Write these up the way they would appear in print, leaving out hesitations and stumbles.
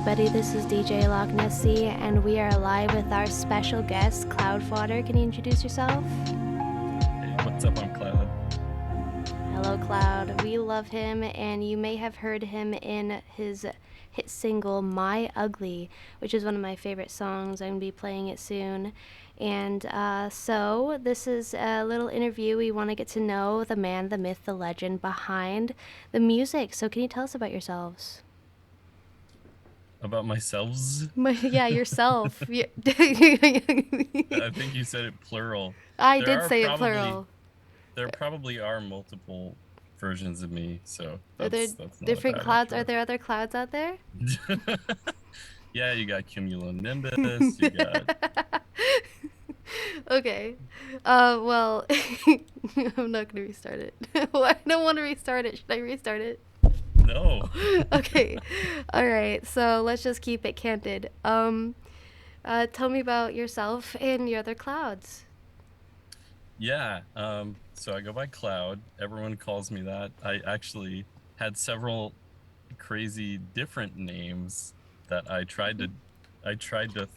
everybody. This is DJ Lokknessie, and we are live with our special guest, Cloudfodder. Can you introduce yourself? Hey, what's up? I'm Cloud. Hello, Cloud. We love him, and you may have heard him in his hit single, My Ugly, which is one of my favorite songs. I'm going to be playing it soon. And so this is a little interview. We want to get to know the man, the myth, the legend behind the music. So can you tell us about yourselves? About myself? Yeah, yourself. I think you said it plural. I There did are say it probably plural. there probably are multiple versions of me, so Are there that's not a different bad clouds? Are intro. there other clouds out there? Yeah, you got cumulonimbus, you got Okay. Well, I'm not gonna restart it. I don't want to restart it. Should I restart it? no. Okay. All right. So let's just keep it candid. Tell me about yourself and your other clouds. Yeah, so I go by Cloud. Everyone calls me that. I actually had several crazy different names that I tried to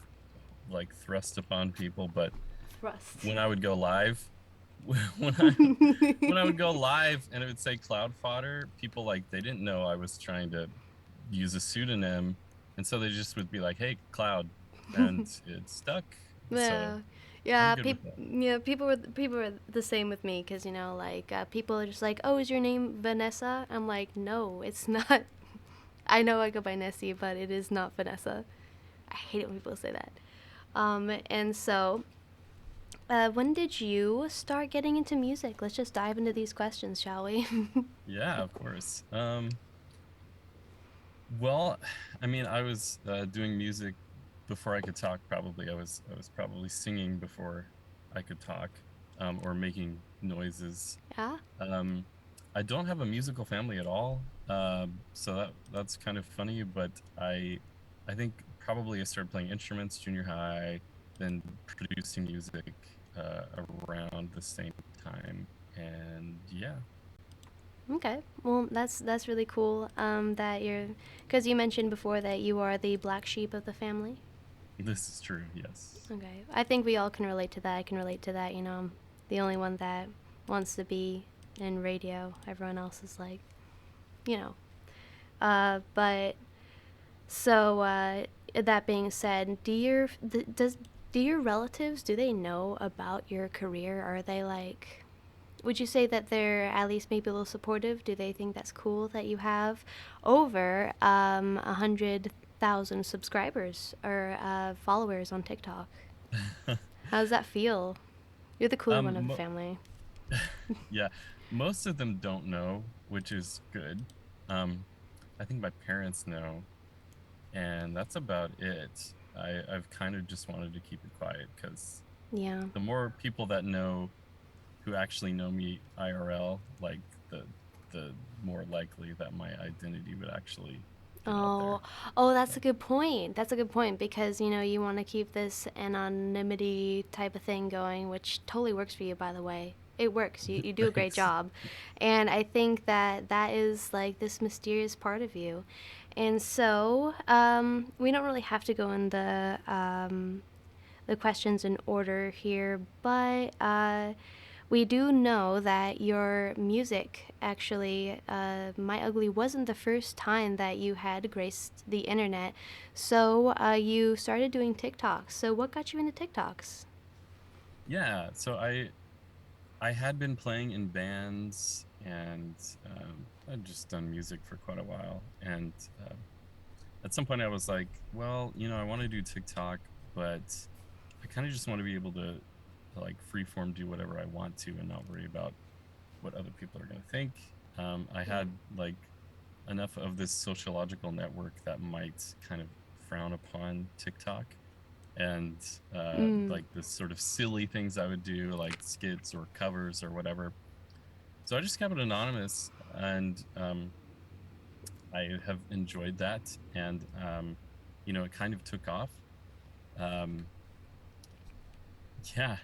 like thrust upon people, but Thrust. when I would go live, when I when I would go live and it would say Cloudfodder, people like they didn't know I was trying to use a pseudonym, and so they just would be like, "Hey, Cloud," and it stuck. So Yeah, I'm yeah. good with that. People were the same with me because people are just like, "Oh, is your name Vanessa?" I'm like, "No, it's not." I know I go by Nessie, but it is not Vanessa. I hate it when people say that. And so, when did you start getting into music? Let's just dive into these questions, shall we? Yeah, of course. Well, I mean, I was doing music before I could talk. Probably, I was probably singing before I could talk, or making noises. Yeah. Um, I don't have a musical family at all, so that's kind of funny. But I think probably I started playing instruments junior high, then producing music around the same time, and yeah, Okay. Well, that's really cool. That you're, because you mentioned before that you are the black sheep of the family. this is true. Yes. Okay. I think we all can relate to that. I can relate to that. I'm the only one that wants to be in radio. Everyone else is like, you know. But so that being said, do your relatives, do they know about your career? Are they like, would you say that they're at least maybe a little supportive? Do they think that's cool that you have over 100,000 subscribers or followers on TikTok? How does that feel? You're the cooler one of the Mo family. yeah, most of them don't know, which is good. Um, I think my parents know, and that's about it. I've kind of just wanted to keep it quiet because Yeah. the more people that know who actually know me IRL, like the more likely that my identity would actually get out Oh, there. oh, that's a So good point. That's a good point because you want to keep this anonymity type of thing going, which totally works for you, by the way. It works. You do a great thanks. job, and I think that that is like this mysterious part of you, and so we don't really have to go in the questions in order here, but we do know that your music, actually, My Ugly wasn't the first time that you had graced the internet. So you started doing TikToks. So what got you into TikToks? Yeah, so I had been playing in bands and I'd just done music for quite a while. And at some point, I was like, well, I want to do TikTok, but I kind of just want to be able to like freeform do whatever I want to and not worry about what other people are going to think. I Yeah. had like enough of this sociological network that might kind of frown upon TikTok and Mm. like the sort of silly things I would do, like skits or covers or whatever. So I just kept it anonymous, and I have enjoyed that. And it kind of took off. Um, yeah,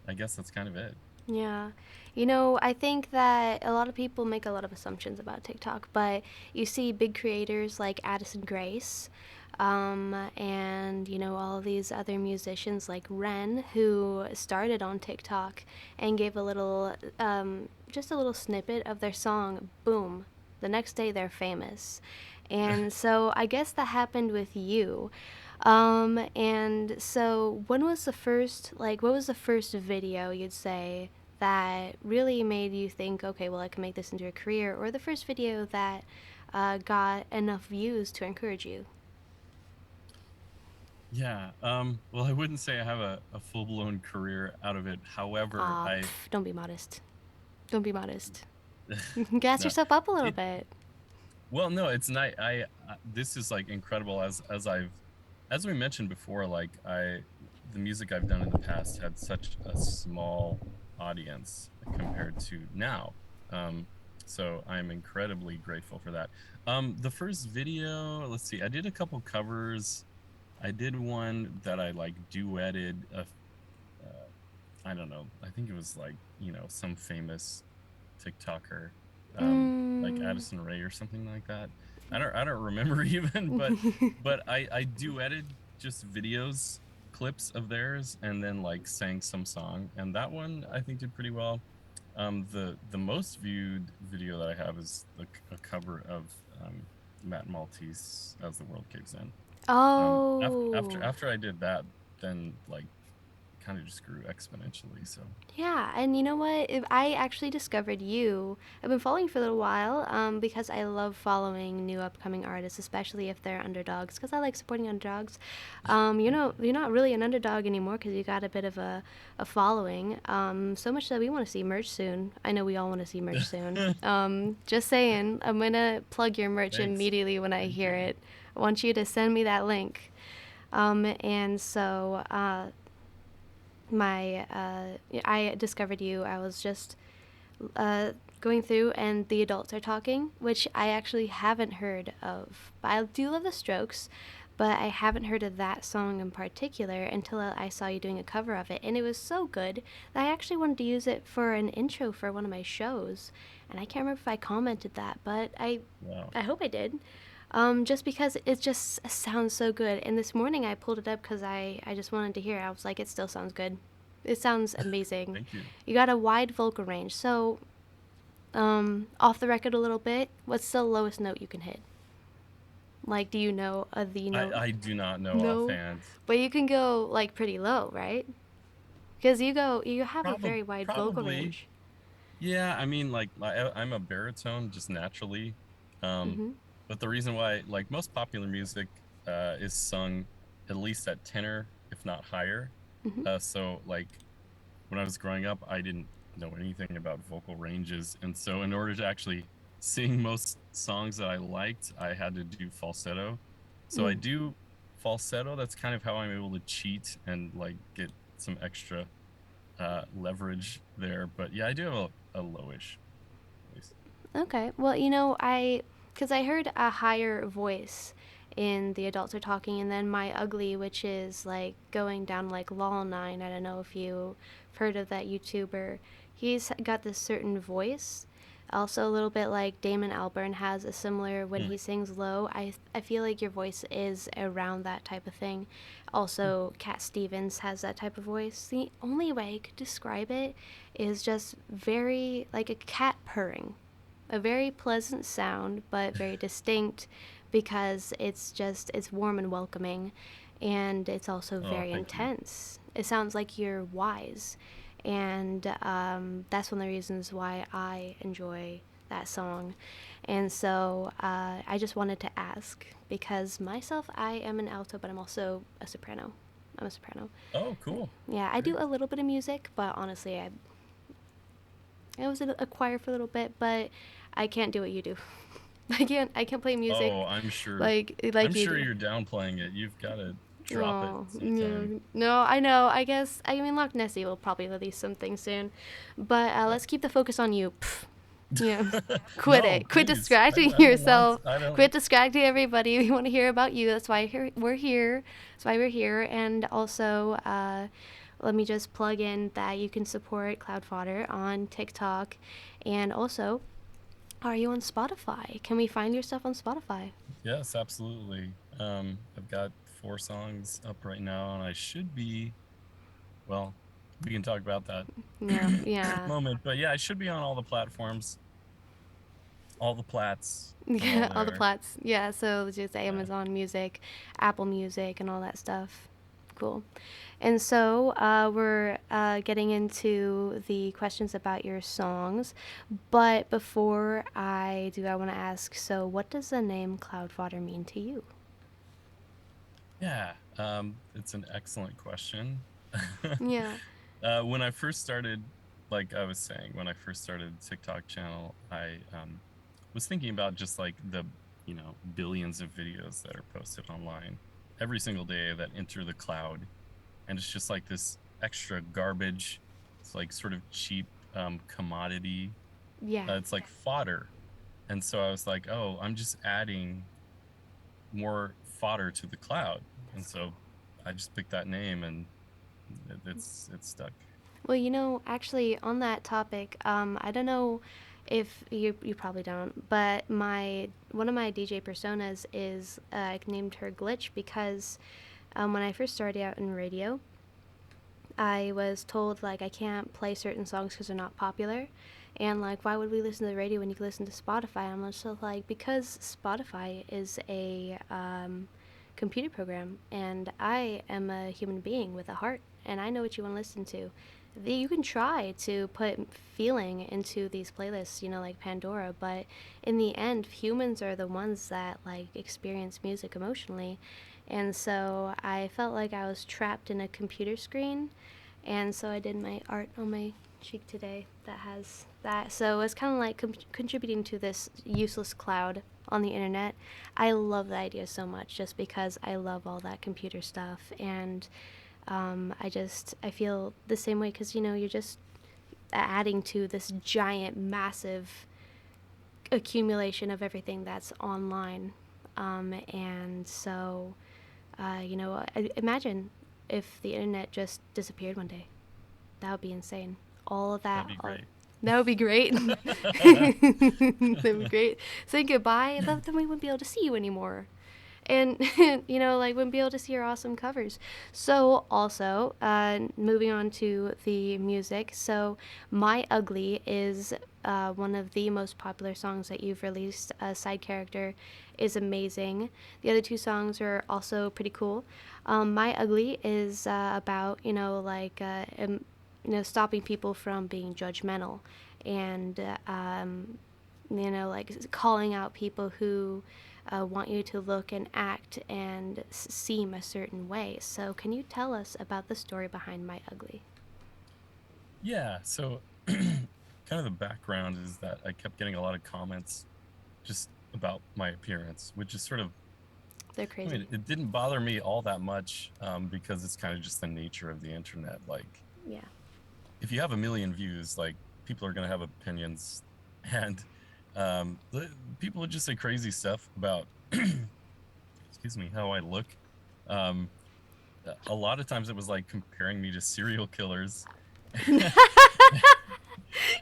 I guess that's kind of it. Yeah. I think that a lot of people make a lot of assumptions about TikTok, but you see big creators like Addison Grace, and all these other musicians like Ren, who started on TikTok and gave a little, just a little snippet of their song. Boom, the next day they're famous. And so I guess that happened with you. And so when was the first, like, what was the first video you'd say that really made you think, okay, well, I can make this into a career, or the first video that got enough views to encourage you? Yeah. Well, I wouldn't say I have a full-blown career out of it. However, Aw, I don't be modest. Don't be modest. Gas no, yourself up a little it bit. well, no, it's not. This is like incredible as we mentioned before. Like the music I've done in the past had such a small audience compared to now. Um, so I'm incredibly grateful for that. The first video, let's see, I did a couple covers. I did one that I like duetted I don't know. I think it was like, some famous TikToker, like Mm. Addison Rae or something like that. I don't remember even, but I duetted just videos, clips of theirs, and then like sang some song, and that one I think did pretty well. The most viewed video that I have is a cover of Matt Maltese, As the World Caves In. After Oh. after I did that, then like kind of just grew exponentially. So Yeah, and you know what? If I actually discovered you. I've been following you for a little while, because I love following new upcoming artists, especially if they're underdogs, because I like supporting underdogs. thank you. You're not really an underdog anymore because you got a bit of a following. So much that we want to see merch soon. I know we all want to see merch soon. Just saying, I'm gonna plug your merch Thanks. immediately when I Thank hear you. it. I want you to send me that link. And so my I discovered you. I was just going through, and the adults are talking, which I actually haven't heard of. But I do love the Strokes, but I haven't heard of that song in particular until I saw you doing a cover of it, and it was so good that I actually wanted to use it for an intro for one of my shows. And I can't remember if I commented that, but Wow. I hope I did. Just because it just sounds so good. And this morning I pulled it up because I just wanted to hear it. I was like, it still sounds good. It sounds amazing. Thank you. You got a wide vocal range. So, off the record a little bit, what's the lowest note you can hit? Like, do you know the I note? I do not know No. offhand. But you can go, like, pretty low, right? Because you have a very wide vocal Probably. range. Yeah, I mean, like I'm a baritone just naturally. Um, Mm-hmm. but the reason why, like most popular music, is sung at least at tenor, if not higher. Mm-hmm. So like when I was growing up, I didn't know anything about vocal ranges, and so in order to actually sing most songs that I liked, I had to do falsetto. So I Mm. do falsetto. That's kind of how I'm able to cheat and like get some extra leverage there. But yeah, I do have a lowish voice. Okay. Well, because I heard a higher voice in The Adults Are Talking, and then My Ugly, which is like going down like Lol9. I don't know if you've heard of that YouTuber. He's got this certain voice. Also, a little bit like Damon Albarn has a similar when Hmm. he sings low. I feel like your voice is around that type of thing. Also, Cat Stevens has that type of voice. The only way I could describe it is just very like a cat purring, a very pleasant sound, but very distinct because it's warm and welcoming, and it's also Oh, very thank you. intense. It sounds like you're wise, and that's one of the reasons why I enjoy that song. And so I just wanted to ask because myself, I am an alto, but I'm also a soprano. I'm a soprano. Oh, cool. Yeah, I do Great. a little bit of music, but honestly, I was in a choir for a little bit, but I can't do what you do. I can't play Oh, music I'm sure. like I'm you sure do. you're downplaying it. You've got to drop it Oh, sometime. no. No, I know. I mean, Lokknessie will probably release something soon. But let's keep the focus on you. Pff. Yeah. Quit No, it. Quit please. distracting I don't want. yourself. I don't. Quit distracting everybody. We want to hear about you. That's why we're here. That's why we're here. And also, let me just plug in that you can support Cloudfodder on TikTok. And also, are you on Spotify? Can we find your stuff on Spotify? Yes, absolutely. I've got 4 songs up right now, and I should be, well, we can talk about that Yeah, in a yeah. moment. But yeah, I should be on all the platforms, all the plats. I'm all Yeah, all the there. plots. Yeah, so just Yeah. Amazon Music, Apple Music, and all that stuff. Cool. And so we're getting into the questions about your songs. But before I do, I want to ask, so what does the name Cloudfodder mean to you? Yeah. It's an excellent question. Yeah. When I first started, like I was saying, when I first started TikTok channel, I was thinking about just like the, billions of videos that are posted online every single day that enter the cloud. And it's just like this extra garbage. It's like sort of cheap commodity. Yeah. It's like fodder. And so I was like, oh, I'm just adding more fodder to the cloud. And That's cool. so I just picked that name, and it's stuck. Well, actually, on that topic, I don't know if you probably don't, but my one of my DJ personas is I named her Glitch because when I first started out in radio, I was told like I can't play certain songs because they're not popular, and like why would we listen to the radio when you can listen to Spotify? I'm just like because Spotify is a computer program, and I am a human being with a heart, and I know what you want to listen to. You can try to put feeling into these playlists, like Pandora, but in the end, humans are the ones that like experience music emotionally, and so I felt like I was trapped in a computer screen, and so I did my art on my cheek today that has that. So it's kind of like contributing to this useless cloud on the internet. I love the idea so much just because I love all that computer stuff, and I feel the same way because you're just adding to this giant, massive accumulation of everything that's online, and so imagine if the internet just disappeared one day. That would be insane. All of that. That'd be All, great. that would be great. That would be great. Saying goodbye, then we wouldn't be able to see you anymore. And, like, wouldn't be able to see your awesome covers. So, also, moving on to the music. So, My Ugly is one of the most popular songs that you've released. Side Character is amazing. The other two songs are also pretty cool. My Ugly is about, stopping people from being judgmental and, like calling out people who want you to look and act and seem a certain way. So, can you tell us about the story behind My Ugly? Yeah. So, kind of the background is that I kept getting a lot of comments just about my appearance, which is sort of, They're I mean, crazy. it didn't bother me all that much, because it's kind of just the nature of the internet. Like, Yeah. if you have a million views, like, people are going to have opinions, and people would just say crazy stuff about, excuse me, how I look. Um, a lot of times it was like comparing me to serial killers. You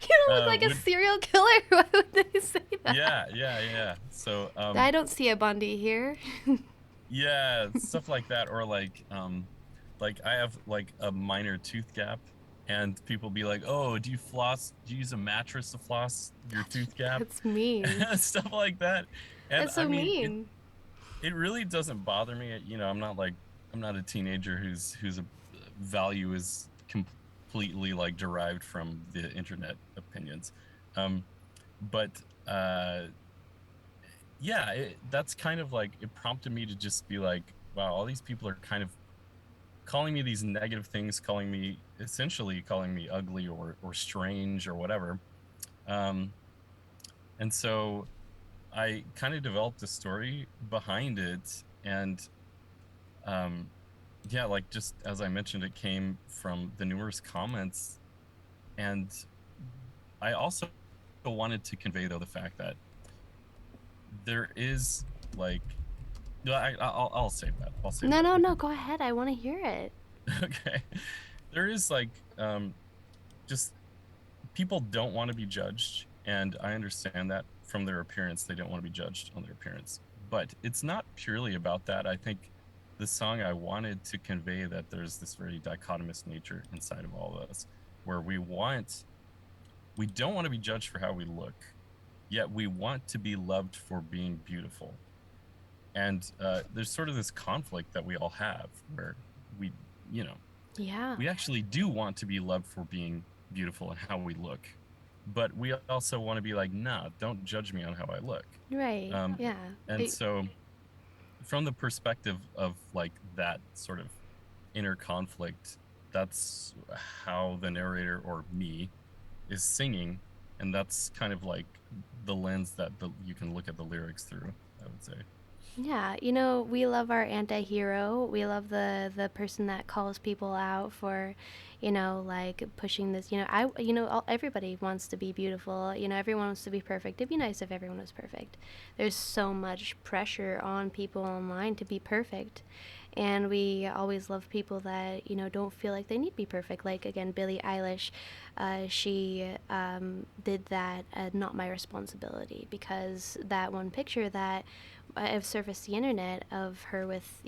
don't look like a Would serial killer. Why would they say that? Yeah, yeah, yeah. So I don't see a Bundy here. yeah, stuff like that, or like I have like a minor tooth gap, and people be like, "Oh, do you floss? Do you use a mattress to floss your tooth gap?" That's mean. Stuff like that. And That's I so mean, mean. it really doesn't bother me. I'm not a teenager whose value is completely like derived from the internet opinions. Um, but yeah, that's kind of like it prompted me to just be like, wow, all these people are kind of calling me these negative things, essentially calling me ugly or strange or whatever. Um, and so I kind of developed a story behind it, and um, yeah, like just as I mentioned, it came from the numerous comments, and I also wanted to convey though the fact that there is like, no, I'll save that. I'll save No, that. no, We no. can Go ahead. I want to hear it. okay. There is like just people don't want to be judged, and I understand that from their appearance. They don't want to be judged on their appearance. But it's not purely about that. I think the song, I wanted to convey that there's this very dichotomous nature inside of all of us, where we don't want to be judged for how we look, yet we want to be loved for being beautiful. And there's sort of this conflict that we all have, where we, you know, Yeah. we actually do want to be loved for being beautiful and how we look, but we also want to be like, nah, don't judge me on how I look. Right. Um, Yeah. and so, from the perspective of like that sort of inner conflict, that's how the narrator, or me, is singing, and that's kind of like the lens that you can look at the lyrics through, I would say. Yeah, we love our anti-hero. We love the person that calls people out for, like pushing this. Everybody wants to be beautiful. Everyone wants to be perfect. It'd be nice if everyone was perfect. There's so much pressure on people online to be perfect. And we always love people that, don't feel like they need to be perfect. Like, again, Billie Eilish, she did that Not My Responsibility, because that one picture that I've surfaced the internet of her with,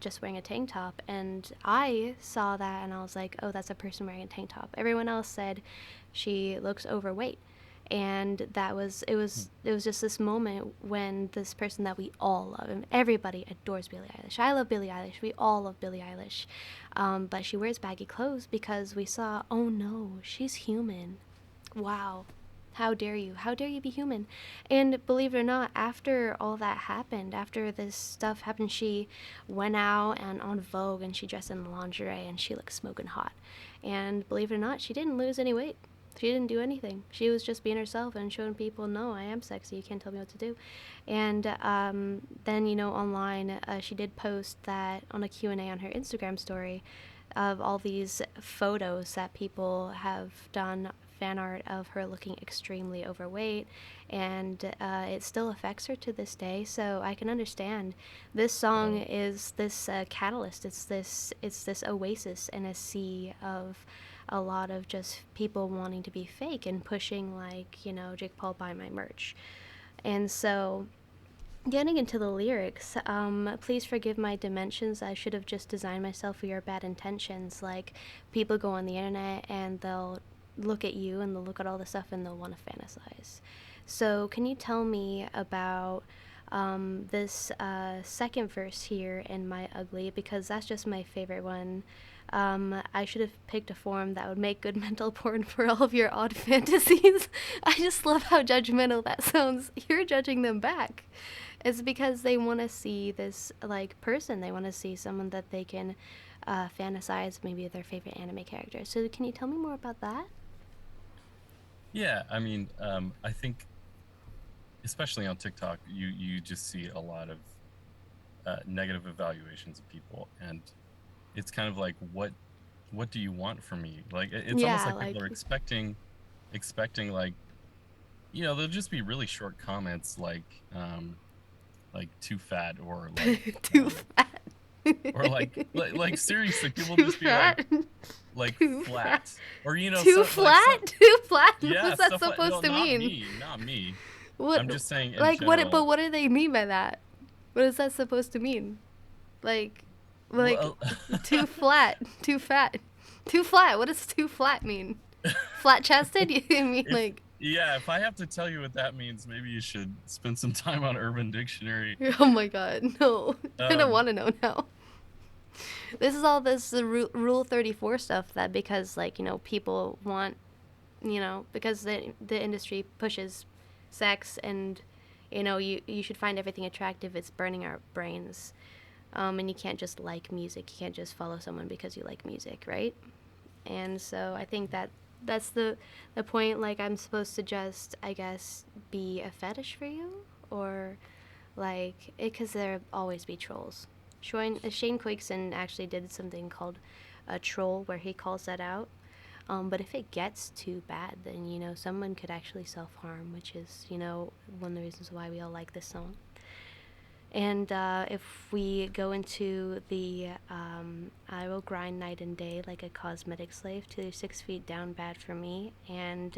just wearing a tank top. And I saw that and I was like, oh, that's a person wearing a tank top. Everyone else said she looks overweight. And it was just this moment when this person that we all love, and everybody adores Billie Eilish. I love Billie Eilish. We all love Billie Eilish. But she wears baggy clothes because we saw, oh no, she's human. Wow. How dare you? How dare you be human? And believe it or not, after all that happened, after this stuff happened, she went out and on Vogue and she dressed in lingerie and she looked smoking hot. And believe it or not, she didn't lose any weight. She didn't do anything. She was just being herself and showing people, no, I am sexy. You can't tell me what to do. And then, online, she did post that on a Q&A on her Instagram story of all these photos that people have done fan art of her looking extremely overweight, and it still affects her to this day. So I can understand. This song Oh, is this catalyst. It's this oasis in a sea of a lot of just people wanting to be fake and pushing, like, Jake Paul, buy my merch. And so, getting into the lyrics, please forgive my dimensions. I should have just designed myself for your bad intentions. Like, people go on the internet and they'll look at you and they'll look at all the stuff and they'll want to fantasize. So, can you tell me about this second verse here in My Ugly? Because that's just my favorite one. I should have picked a form that would make good mental porn for all of your odd fantasies. I just love how judgmental that sounds. You're judging them back. It's because they want to see this, like, person. They want to see someone that they can fantasize maybe their favorite anime character. So can you tell me more about that? yeah. I mean, I think especially on TikTok, you just see a lot of negative evaluations of people, and it's kind of like, what do you want from me? Like, it's almost Yeah, like people like are expecting like, there'll just be really short comments like too fat, or too fat. like seriously, people Too just be fat. like Too flat, fat. or Too flat? Too flat? yeah, What's that stuff like, no, supposed to mean? not me. What, I'm just saying in like, but general. what do they mean by that? What is that supposed to mean? Like, like, Well, too flat, too fat, too flat. What does too flat mean? Flat chested? You mean if like? yeah, if I have to tell you what that means, maybe you should spend some time on Urban Dictionary. Oh my god, no! I don't Um, want to know now. This is all this Rule 34 stuff that, because, like, people want, because the industry pushes sex, and you should find everything attractive. It's burning our brains. And you can't just like music. You can't just follow someone because you like music, right? And so I think that that's the point. Like, I'm supposed to just, I guess, be a fetish for you, or like it, because there always be trolls. Shane Quakeson actually did something called a troll, where he calls that out. But if it gets too bad, then someone could actually self harm, which is one of the reasons why we all like this song. And if we go into the I will grind night and day like a cosmetic slave to 6 feet down bad for me. And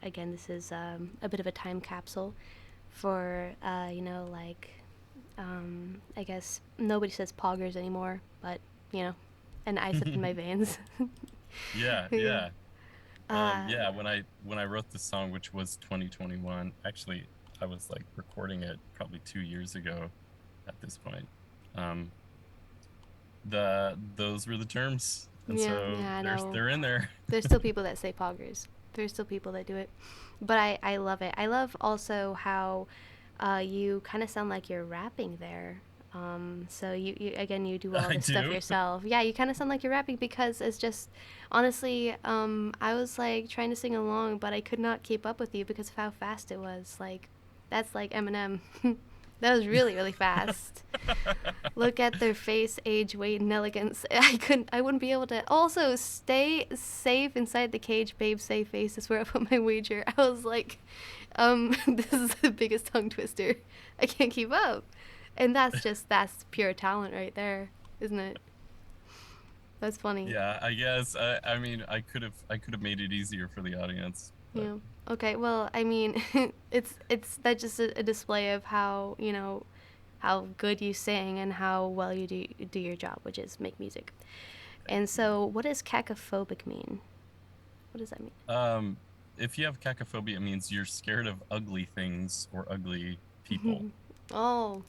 again, this is a bit of a time capsule for, like, I guess nobody says poggers anymore, but, you know, an ice up in my veins. Yeah, Yeah. yeah. Uh, Yeah, when I wrote the song, which was 2021, actually I was like recording it probably 2 years ago at this point. Um, those were the terms, and yeah, so yeah, I know. they're in there. There's still people that say poggers. There's still people that do it. But I love it. I love also how you kind of sound like you're rapping there. So you again you do all I this stuff do. yourself. Yeah, you kind of sound like you're rapping because it's just honestly, I was like trying to sing along, but I could not keep up with you because of how fast it was. Like that's like Eminem. That was really really fast. Look at their face, age, weight, and elegance. I wouldn't be able to. Also, stay safe inside the cage, babe. Safe face is where I put my wager. I was like, this is the biggest tongue twister. I can't keep up, and that's pure talent right there, isn't it? That's funny. Yeah, I guess. I mean, I could have made it easier for the audience, but Yeah. Okay. Well, I mean, it's that's just a display of how how good you sing and how well you do your job, which is make music. thank And you. so, what does cacophobic mean? What does that mean? Um, if you have cacophobia, it means you're scared of ugly things or ugly people. Oh,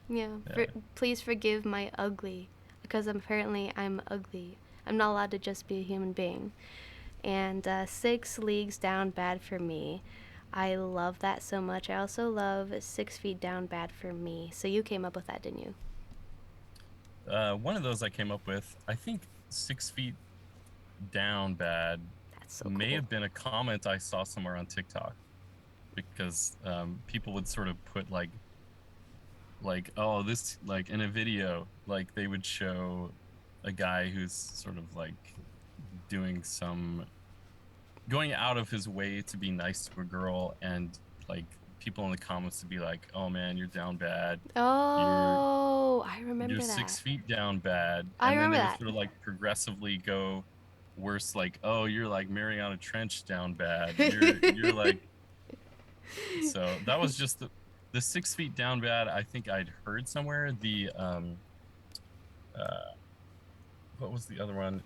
yeah. Yeah. Please forgive my ugly, because apparently I'm ugly. I'm not allowed to just be a human being. And 6 leagues down, bad for me. I love that so much. I also love 6 feet down, bad for me. So you came up with that, didn't you? One of those I came up with, I think 6 feet down bad That's so may cool. have been a comment I saw somewhere on TikTok because people would sort of put like oh this like in a video like they would show a guy who's sort of like doing some going out of his way to be nice to a girl and like people in the comments to be like, oh man, you're down bad, you're Oh, I you're remember that. 6 feet down bad, I and then remember they would that. sort of like progressively go worse, like, oh, you're like Mariana Trench down bad, you're like, so that was just the 6 feet down bad. I think I'd heard somewhere the uh what was the other one?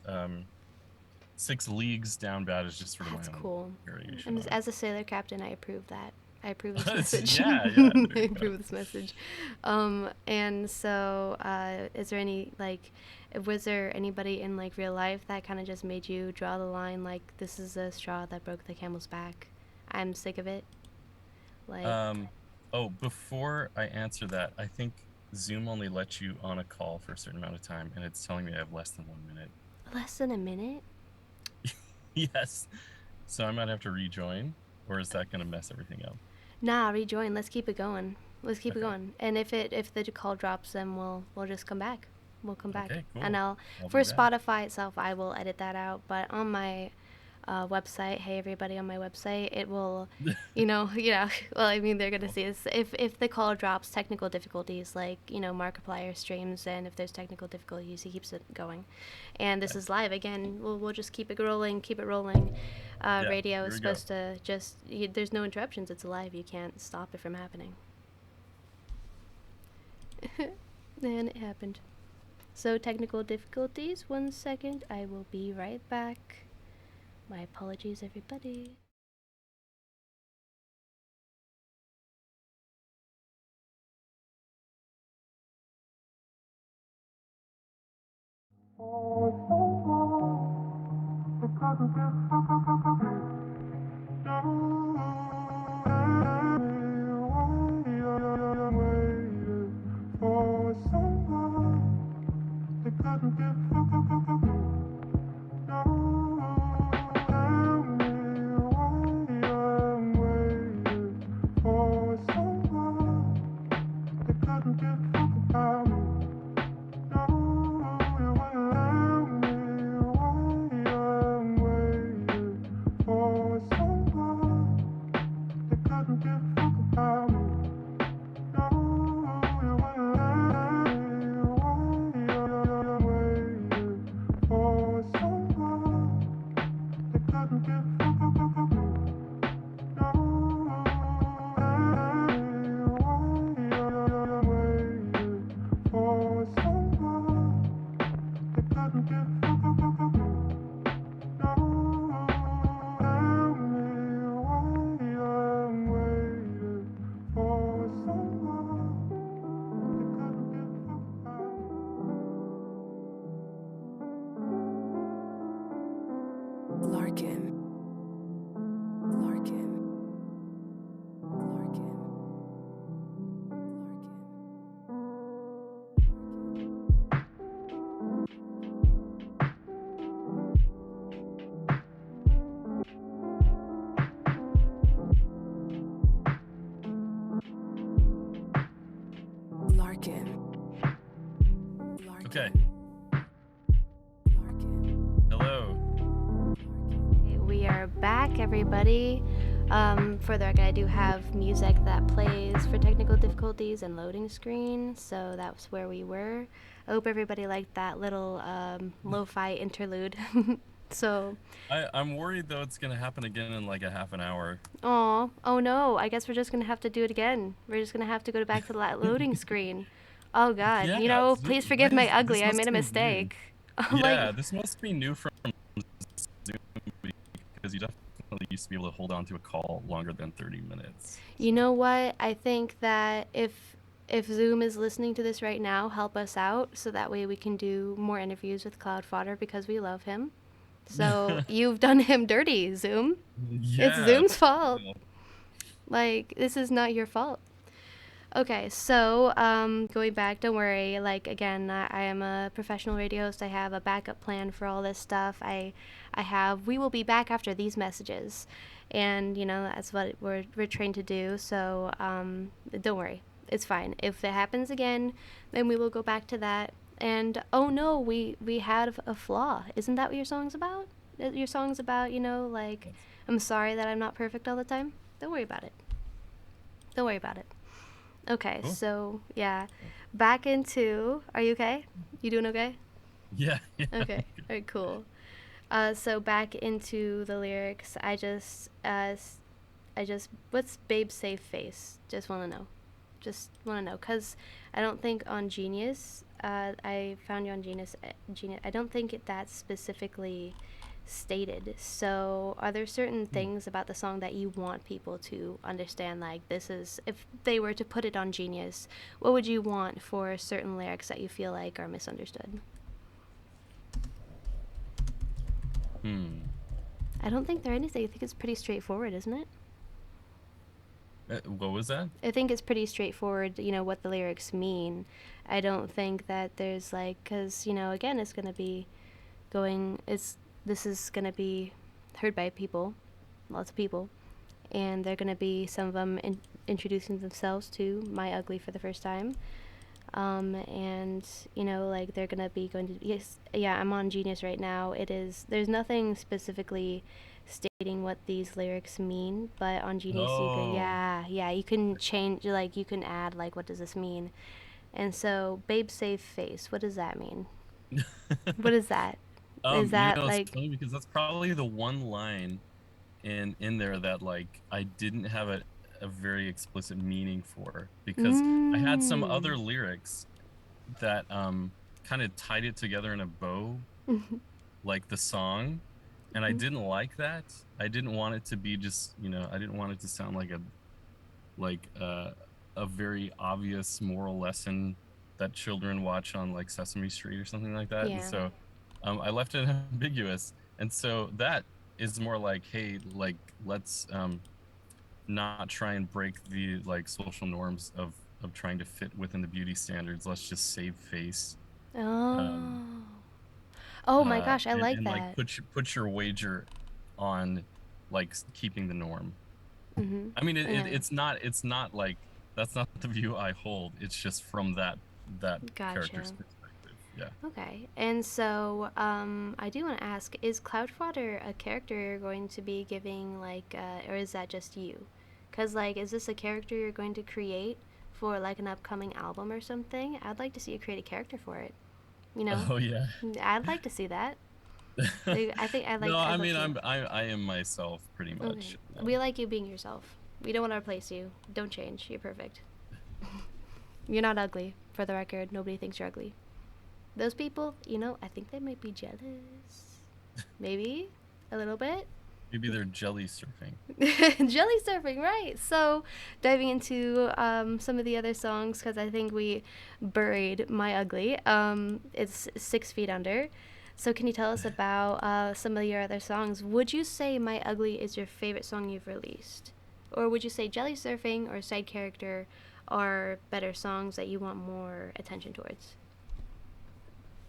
6 leagues down bad is just sort of my That's own cool. variation And on it. as a sailor captain, I approve that. I approve this message. Yeah, yeah, there I you go. approve this message. And so, is there any like, was there anybody in like real life that kind of just made you draw the line? Like, this is the straw that broke the camel's back. I'm sick of it. Like, Um, oh, before I answer that, I think Zoom only lets you on a call for a certain amount of time, and it's telling me I have less than 1 minute. less than a minute? Yes. So I might have to rejoin, or is that going to mess everything up? Nah, rejoin. Let's keep it going. Let's keep it Okay. going. And if the call drops, then we'll just come back. We'll come back. Okay, And cool. I'll I'll for do that. Spotify itself, I will edit that out. But on my website, hey everybody, on my website, it will, yeah. Well, I mean, they're gonna Cool. see this. If the call drops, technical difficulties like Markiplier streams, and if there's technical difficulties, he keeps it going. And this Okay. is live again. We'll just keep it rolling, keep it rolling. Yeah, Radio here is we go. supposed to just there's no interruptions. It's live. You can't stop it from happening. And it happened. So technical difficulties. 1 second. I will be right back. My apologies, everybody. Okay. Hello. We are back, everybody. For the record, I do have music that plays for technical difficulties and loading screen, so that's where we were. I hope everybody liked that little lo-fi interlude. So, I'm worried though it's gonna happen again in like a half an hour. oh no, I guess we're just gonna have to do it again. We're just gonna have to go back to that loading screen. Oh God, Yeah, please why forgive my is ugly. this I made must a be new? mistake. Like, Yeah, this must be new from Zoom because you definitely used to be able to hold on to a call longer than 30 minutes. you know what? I think that if Zoom is listening to this right now, help us out so that way we can do more interviews with Cloudfodder because we love him. So you've done him dirty, Zoom. It's Yeah, Zoom's fault. real. Like, this is not your fault. Okay, so going back, don't worry. Like, again, I am a professional radio host. I have a backup plan for all this stuff. We will be back after these messages. And, that's what we're trained to do. So don't worry. It's fine. If it happens again, then we will go back to that. And, oh no, we had a flaw. Isn't that what your song's about? Your song's about, like, I'm sorry that I'm not perfect all the time? Don't worry about it. Don't worry about it. Okay, Cool. so yeah, back into. Are you okay? You doing okay? Yeah. Okay. All right. Cool. So back into the lyrics. What's Babe's safe face? Just want to know. Just want to know, cause I don't think on Genius. I found you on Genius. Genius. I don't think that's specifically stated. So, are there certain things about the song that you want people to understand? Like, this is, if they were to put it on Genius, what would you want for certain lyrics that you feel like are misunderstood? I don't think they're anything. I think it's pretty straightforward, isn't it? What was that? I think it's pretty straightforward, what the lyrics mean. I don't think that there's like, because, again, it's going to be this is going to be heard by people, lots of people, and they're going to be some of them introducing themselves to My Ugly for the first time. And, like they're going to be going to, yes, yeah, I'm on Genius right now. There's nothing specifically stating what these lyrics mean, but on Genius you can, Oh. yeah, you can change, like, you can add, like, what does this mean? And so, Babe Safe Face, what does that mean? What is that? Is that It's like, funny because that's probably the one line in there that like I didn't have a very explicit meaning for, because I had some other lyrics that kind of tied it together in a bow, like the song, and I didn't like that. I didn't want it to be just, I didn't want it to sound like a very obvious moral lesson that children watch on like Sesame Street or something like that. And yeah. so I left it ambiguous. And so that is more like, hey, like, let's not try and break the like social norms of trying to fit within the beauty standards. Let's just save face. Oh. Um, Oh my gosh, I and, like and like that. put your wager on like keeping the norm. Mm-hmm. I mean, Yeah. it's not like, that's not the view I hold. It's just from that character's Gotcha. perspective. Yeah. Okay. And so, I do want to ask, is Cloudfodder a character you're going to be giving, like, or is that just you? Because, like, is this a character you're going to create for, like, an upcoming album or something? I'd like to see you create a character for it. You know? Oh yeah. I'd like to see that. Like, I think No, I I'd love mean, to. I am myself pretty Okay. much. We like you being yourself. We don't want to replace you. Don't change. You're perfect. You're not ugly, for the record. Nobody thinks you're ugly. Those people, I think they might be jealous. Maybe a little bit. Maybe they're jelly surfing. Jelly surfing, right? So, diving into some of the other songs, because I think we buried My Ugly. It's 6 feet under. So, can you tell us about some of your other songs? Would you say My Ugly is your favorite song you've released? Or would you say Jelly Surfing or Side Character are better songs that you want more attention towards?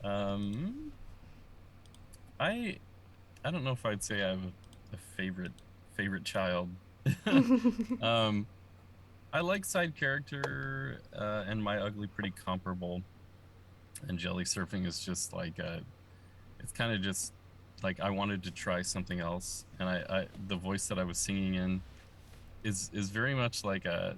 Um, I I don't know if I'd say I have a favorite child. um, I like side character and My Ugly pretty comparable, and Jelly Surfing is just like it's kind of just like I wanted to try something else, and I the voice that I was singing in is very much like a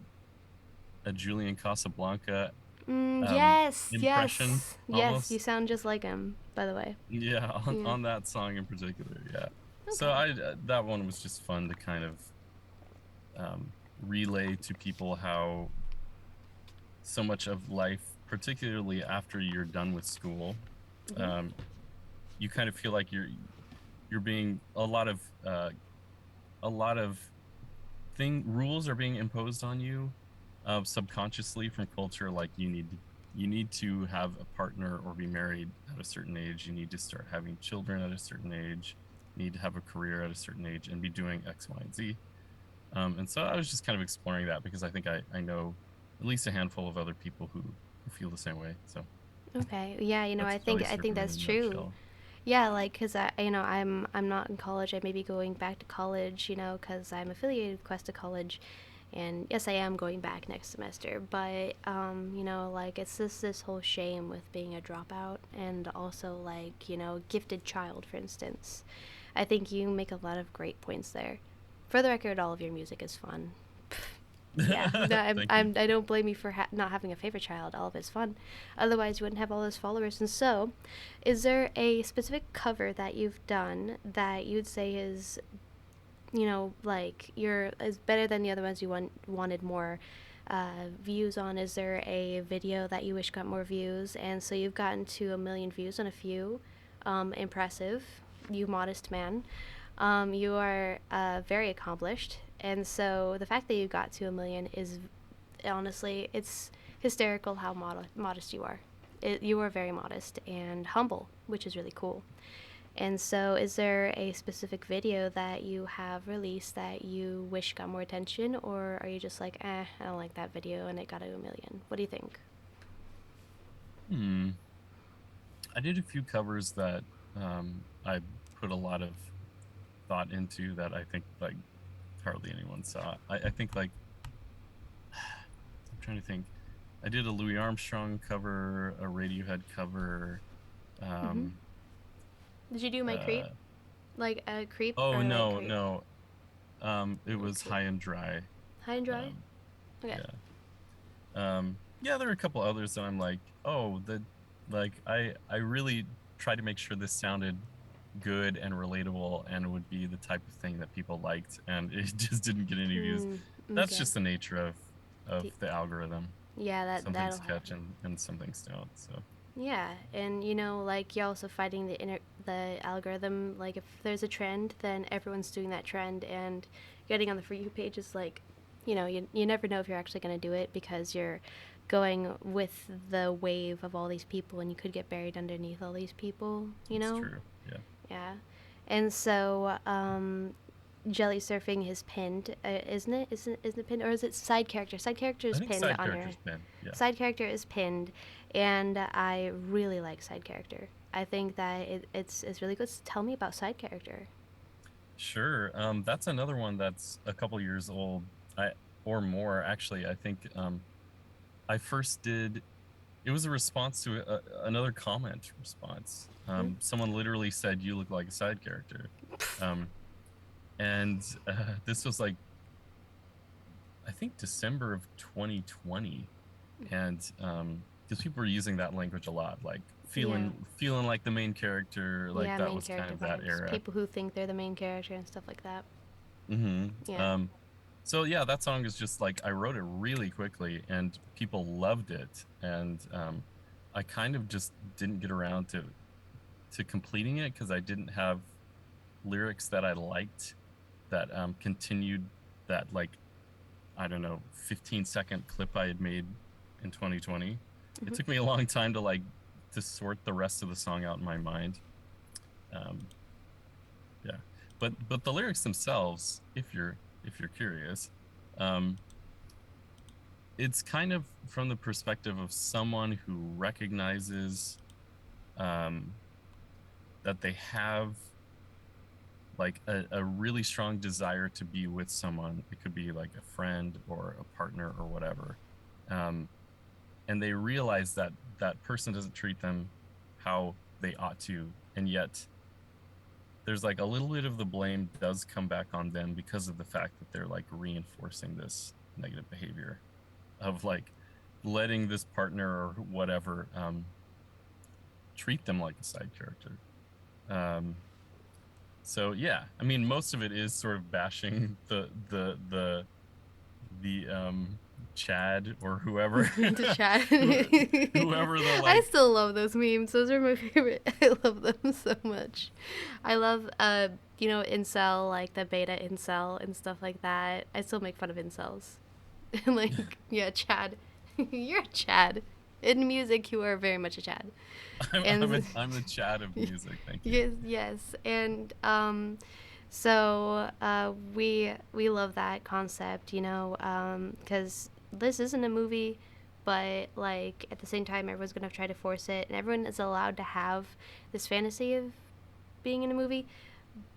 Julian Casablanca Yes, impression yes, yes. You almost. sound just like him, by the way. Yeah, Yeah. on that song in particular, yeah. So Okay. I that one was just fun to kind of relay to people how so much of life, particularly after you're done with school, Hmm. um, you kind of feel like you're being a lot of thing rules are being imposed on you subconsciously from culture, like you need to have a partner or be married at a certain age, you need to start having children at a certain age, you need to have a career at a certain age and be doing X, Y, and Z. And so I was just kind of exploring that because I think I know at least a handful of other people who feel the same way. So Okay. Yeah. that's Jelly I think Surfing in that's a true. nutshell. Yeah, like, cause I'm not in college. I may be going back to college, cause I'm affiliated with Questa College, and yes, I am going back next semester. But like, it's this whole shame with being a dropout, and also like, gifted child, for instance. I think you make a lot of great points there. For the record, all of your music is fun. Yeah, no, Thank you. I don't blame you for not having a favorite child. All of it's fun. Otherwise, you wouldn't have all those followers. And so, is there a specific cover that you've done that you'd say is, like is better than the other ones you wanted more views on? Is there a video that you wish got more views, and so you've gotten to 1 million views on a few? Impressive, you modest man. You are very accomplished, and so the fact that you got to 1 million is honestly, it's hysterical how modest you are. You are very modest and humble, which is really cool. And so, is there a specific video that you have released that you wish got more attention, or are you just like, I don't like that video and it got to 1 million? What do you think? Hmm. I did a few covers that I put a lot of thought into that I think like hardly anyone saw. I think like I'm trying to think. I did a Louis Armstrong cover, a Radiohead cover. Mm-hmm. Um, Did you do my creep? uh, Like a creep oh or like no, creep? no. It was Okay. High and Dry. High and dry? Um, Okay. yeah. Yeah, there are a couple others that I'm like, oh, like I really tried to make sure this sounded good and relatable and would be the type of thing that people liked, and it just didn't get any views. Mm, That's okay. just the nature of The, the algorithm. yeah, Some that'll things catch happen. and some things don't. So Yeah, and like you're also fighting the algorithm. Like if there's a trend, then everyone's doing that trend, and getting on the For You page is like, you never know if you're actually going to do it because you're going with the wave of all these people, and you could get buried underneath all these people. it's true. Yeah. Yeah, and so jelly surfing is pinned, isn't it? Isn't it pinned, or is it side character? Side character I is think pinned side on your character's been. Yeah. side character is pinned, and I really like side character. I think that it's really good. Tell me about side character. Sure. That's another one that's a couple years old. I or more actually. I think I first did it was a response to another comment response. Hmm? Someone literally said, "You look like a side character," um, and this was like I think December of 2020, and because people were using that language a lot, like Yeah, feeling like the main character, like yeah, that main was kind character of that vibes. era. People who think they're the main character and stuff like that. Hmm. Yeah. Um, so yeah, that song is just like I wrote it really quickly, and people loved it, and I kind of just didn't get around to completing it because I didn't have lyrics that I liked that continued that like I don't know 15-second clip I had made in 2020. It Hmm. took me a long time to like to sort the rest of the song out in my mind. Um, yeah, but the lyrics themselves, if you're curious, um, it's kind of from the perspective of someone who recognizes um, that they have like a really strong desire to be with someone. It could be like a friend or a partner or whatever. Um, and they realize that that person doesn't treat them how they ought to. And yet there's like a little bit of the blame does come back on them because of the fact that they're like reinforcing this negative behavior of like letting this partner or whatever treat them like a side character. Um, so yeah, I mean, most of it is sort of bashing the Chad or whoever, To chat. whoever the I like. still love those memes. Those are my favorite. I love them so much. I love incel, like the beta incel and stuff like that. I still make fun of incels. Like, yeah, Chad. You're a Chad. In music, you are very much a Chad. And I'm the Chad of music. Thank you. yes, yes, and we love that concept, because this isn't a movie, but like at the same time, everyone's gonna try to force it, and everyone is allowed to have this fantasy of being in a movie.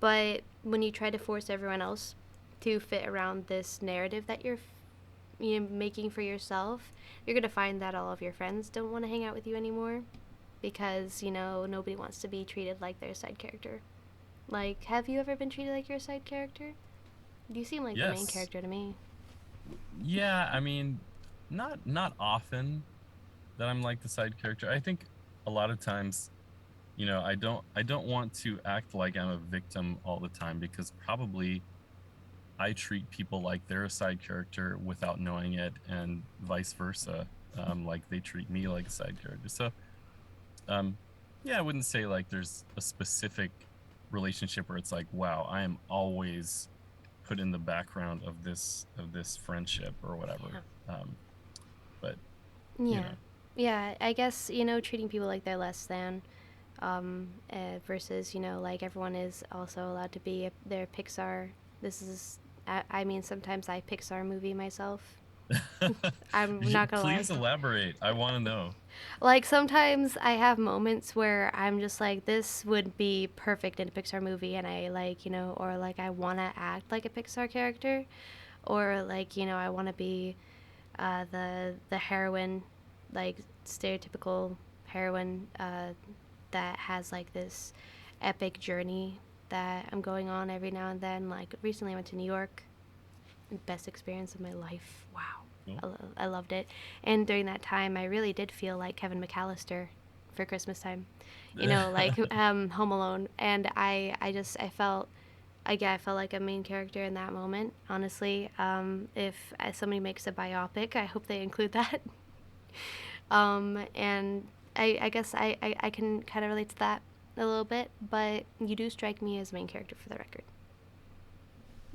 But when you try to force everyone else to fit around this narrative that you're making for yourself, you're gonna find that all of your friends don't want to hang out with you anymore because nobody wants to be treated like their side character. Like, have you ever been treated like your side character? You seem like the main Yes. character to me. Yeah, I mean, not often that I'm like the side character. I think a lot of times, I don't want to act like I'm a victim all the time because probably I treat people like they're a side character without knowing it, and vice versa. Like they treat me like a side character. So, um, yeah, I wouldn't say like there's a specific relationship where it's like, wow, I am always put in the background of this friendship or Yeah. whatever. But you Yeah. know, Yeah, I guess, treating people like they're less than, versus, like everyone is also allowed to be their Pixar. This is, I mean, sometimes I Pixar movie myself. I'm not gonna lie. please elaborate. I want to know. Like sometimes I have moments where I'm just like, this would be perfect in a Pixar movie, and I like, or like I want to act like a Pixar character, or like, I want to be the heroine, like stereotypical heroine that has like this epic journey that I'm going on every now and then. Like recently, I went to New York. Best experience of my life. Wow. Cool. I loved it. And during that time, I really did feel like Kevin McAllister for Christmas time. Like Home Alone. And I felt, I felt like a main character in that moment. Honestly, if somebody makes a biopic, I hope they include that. And I guess I can kind of relate to that a little bit. But you do strike me as main character for the record.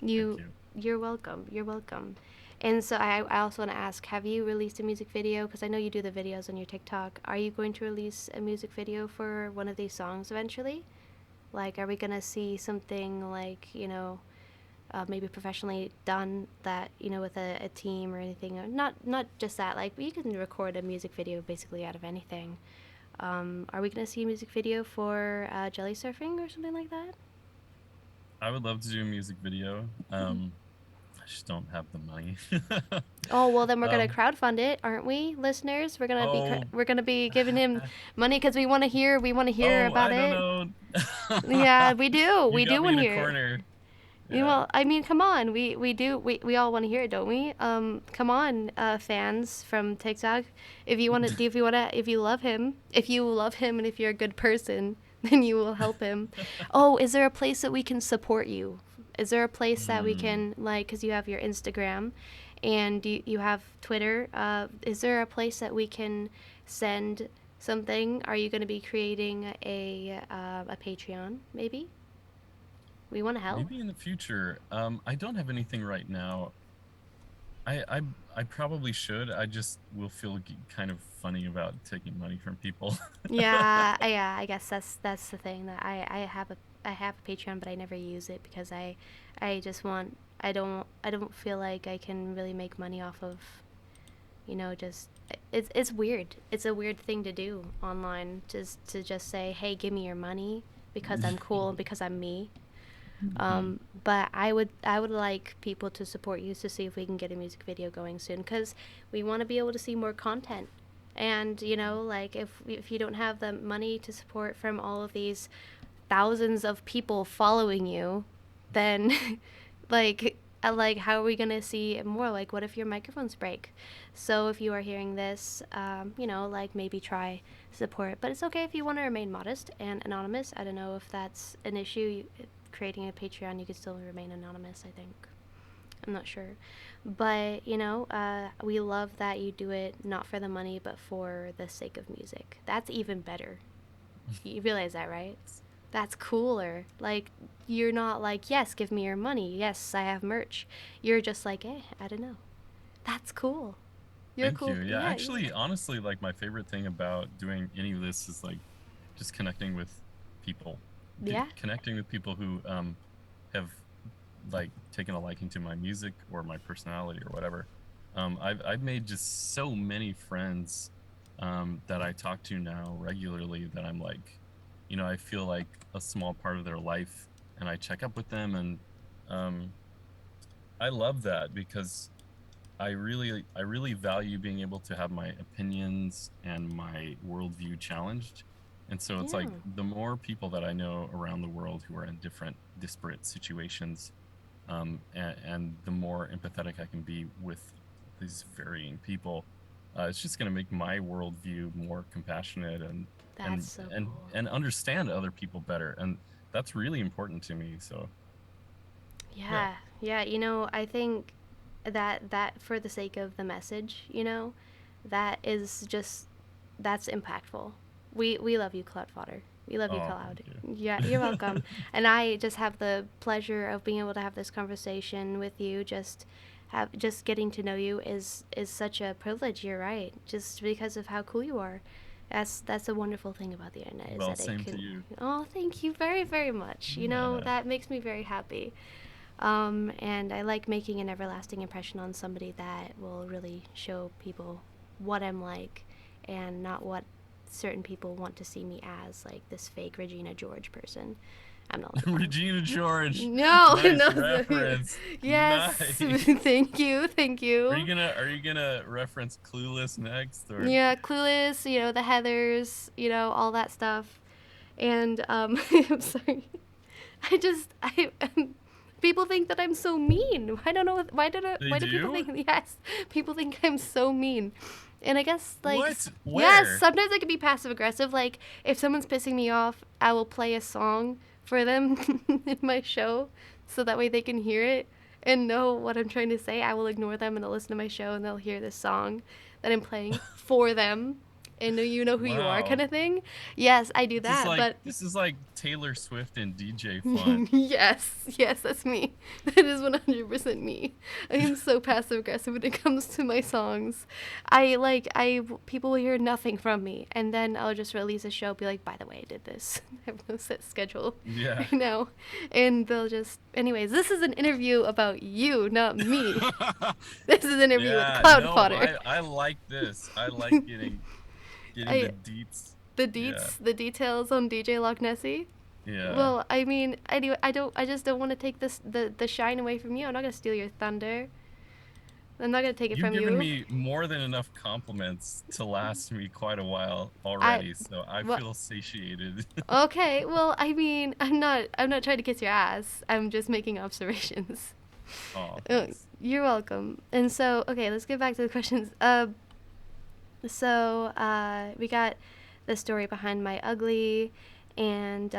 Thank You you. you're welcome. You're welcome. And so I also want to ask, have you released a music video? Because I know you do the videos on your TikTok. Are you going to release a music video for one of these songs eventually? Like, are we going to see something like, maybe professionally done that, with a team or anything? Or not just that. Like, you can record a music video basically out of anything. Are we going to see a music video for jelly surfing or something like that? I would love to do a music video. I just don't have the money. Oh well, then we're gonna um, crowdfund it, aren't we, listeners? oh, We're gonna be giving him money because we want to hear oh, about I don't it. know. Yeah, we do. You We got do me want in to a hear it. corner. Yeah. Well, I mean, come on. We do. We all want to hear it, don't we? Come on, fans from TikTok. If you love him, and if you're a good person, then you will help him. Oh, is there a place that we can support you? Is there a place that we Hmm. can, like, because you have your Instagram and you have Twitter? Is there a place that we can send something? Are you going to be creating a Patreon? Maybe we want to help. Maybe in the future. I don't have anything right now. I probably should. I just will feel kind of funny about taking money from people. Yeah. I guess that's the thing that I have a Patreon, but I never use it because I just want I don't feel like I can really make money off of just it's weird. It's a weird thing to do online to just say, hey, give me your money because I'm cool and because I'm me. Hmm. But I would like people to support you to see if we can get a music video going soon, because we want to be able to see more content. And you know, like if you don't have the money to support from all of these thousands of people following you, then like how are we gonna see more? Like, what if your microphones break? So if you are hearing this, you know, like maybe try support. But it's okay if you want to remain modest and anonymous. I don't know if that's an issue. Creating a Patreon, you could still remain anonymous, I think. I'm not sure. But, you know, we love that you do it not for the money, but for the sake of music. That's even better. You realize that, right? That's cooler. Like, you're not like, yes, give me your money. Yes, I have merch. You're just like, eh, I don't know. That's cool. You're Thank cool. you. Yeah, Yeah, yeah. actually, honestly, like my favorite thing about doing any of this is like just connecting with people, Yeah. connecting with people who have like taken a liking to my music or my personality or whatever. I've made just so many friends that I talk to now regularly that I'm like, you know, I feel like a small part of their life, and I check up with them, and um, I love that because I really value being able to have my opinions and my worldview challenged. And so it's Yeah. like the more people that I know around the world who are in different disparate situations, and the more empathetic I can be with these varying people, it's just going to make my worldview more compassionate That's so cool. and understand other people better. And that's really important to me. So yeah. Yeah. Yeah, you know, I think that for the sake of the message, you know, that is just that's impactful. We love you, Cloudfodder. We love you, Oh, Cloud. Yeah, thank you're you. welcome. And I just have the pleasure of being able to have this conversation with you. Just getting to know you is such a privilege. You're right. Just because of how cool you are. That's a wonderful thing about the internet is Well, that it same to can. you. Oh, thank you very very much. You know Yeah. that makes me very happy. And I like making an everlasting impression on somebody that will really show people what I'm like and not what certain people want to see me as, like this fake Regina George person. I'm not like that. Regina George. No, Nice no. reference. Yes, Nice. thank you, thank you. Are you gonna reference Clueless next or Yeah, Clueless, you know, the Heathers, you know, all that stuff. And I'm sorry. I people think that I'm so mean. I don't know they why do people do? think yes, people think I'm so mean. And I guess like What? yes, Where? sometimes I can be passive aggressive. Like if someone's pissing me off, I will play a song for them in my show so that way they can hear it and know what I'm trying to say. I will ignore them and they'll listen to my show and they'll hear this song that I'm playing for them and you know who you are kind Wow. of thing. Yes, I do that, but This is like Taylor Swift and DJ fun. yes, yes, that's me. That is 100% me. I am so passive aggressive when it comes to my songs. People will hear nothing from me, and then I'll just release a show, be like, by the way, I did this. I have no set schedule Yeah. right now. And they'll just, anyways, this is an interview about you, not me. This is an interview with Yeah, Cloud no, Fodder. I like this. I like getting the I, deets. the Yeah. deets, the details on DJ Lokknessie. Yeah. Well, I mean, anyway, I just don't want to take the shine away from you. I'm not gonna steal your thunder. I'm not gonna take it You've from given you. me more than enough compliments to last me quite a while I, already, so I well, feel satiated. okay. Well, I mean, I'm not trying to kiss your ass. I'm just making observations. Oh, thanks. You're welcome. And so, okay, let's get back to the questions. We got the story behind my ugly, and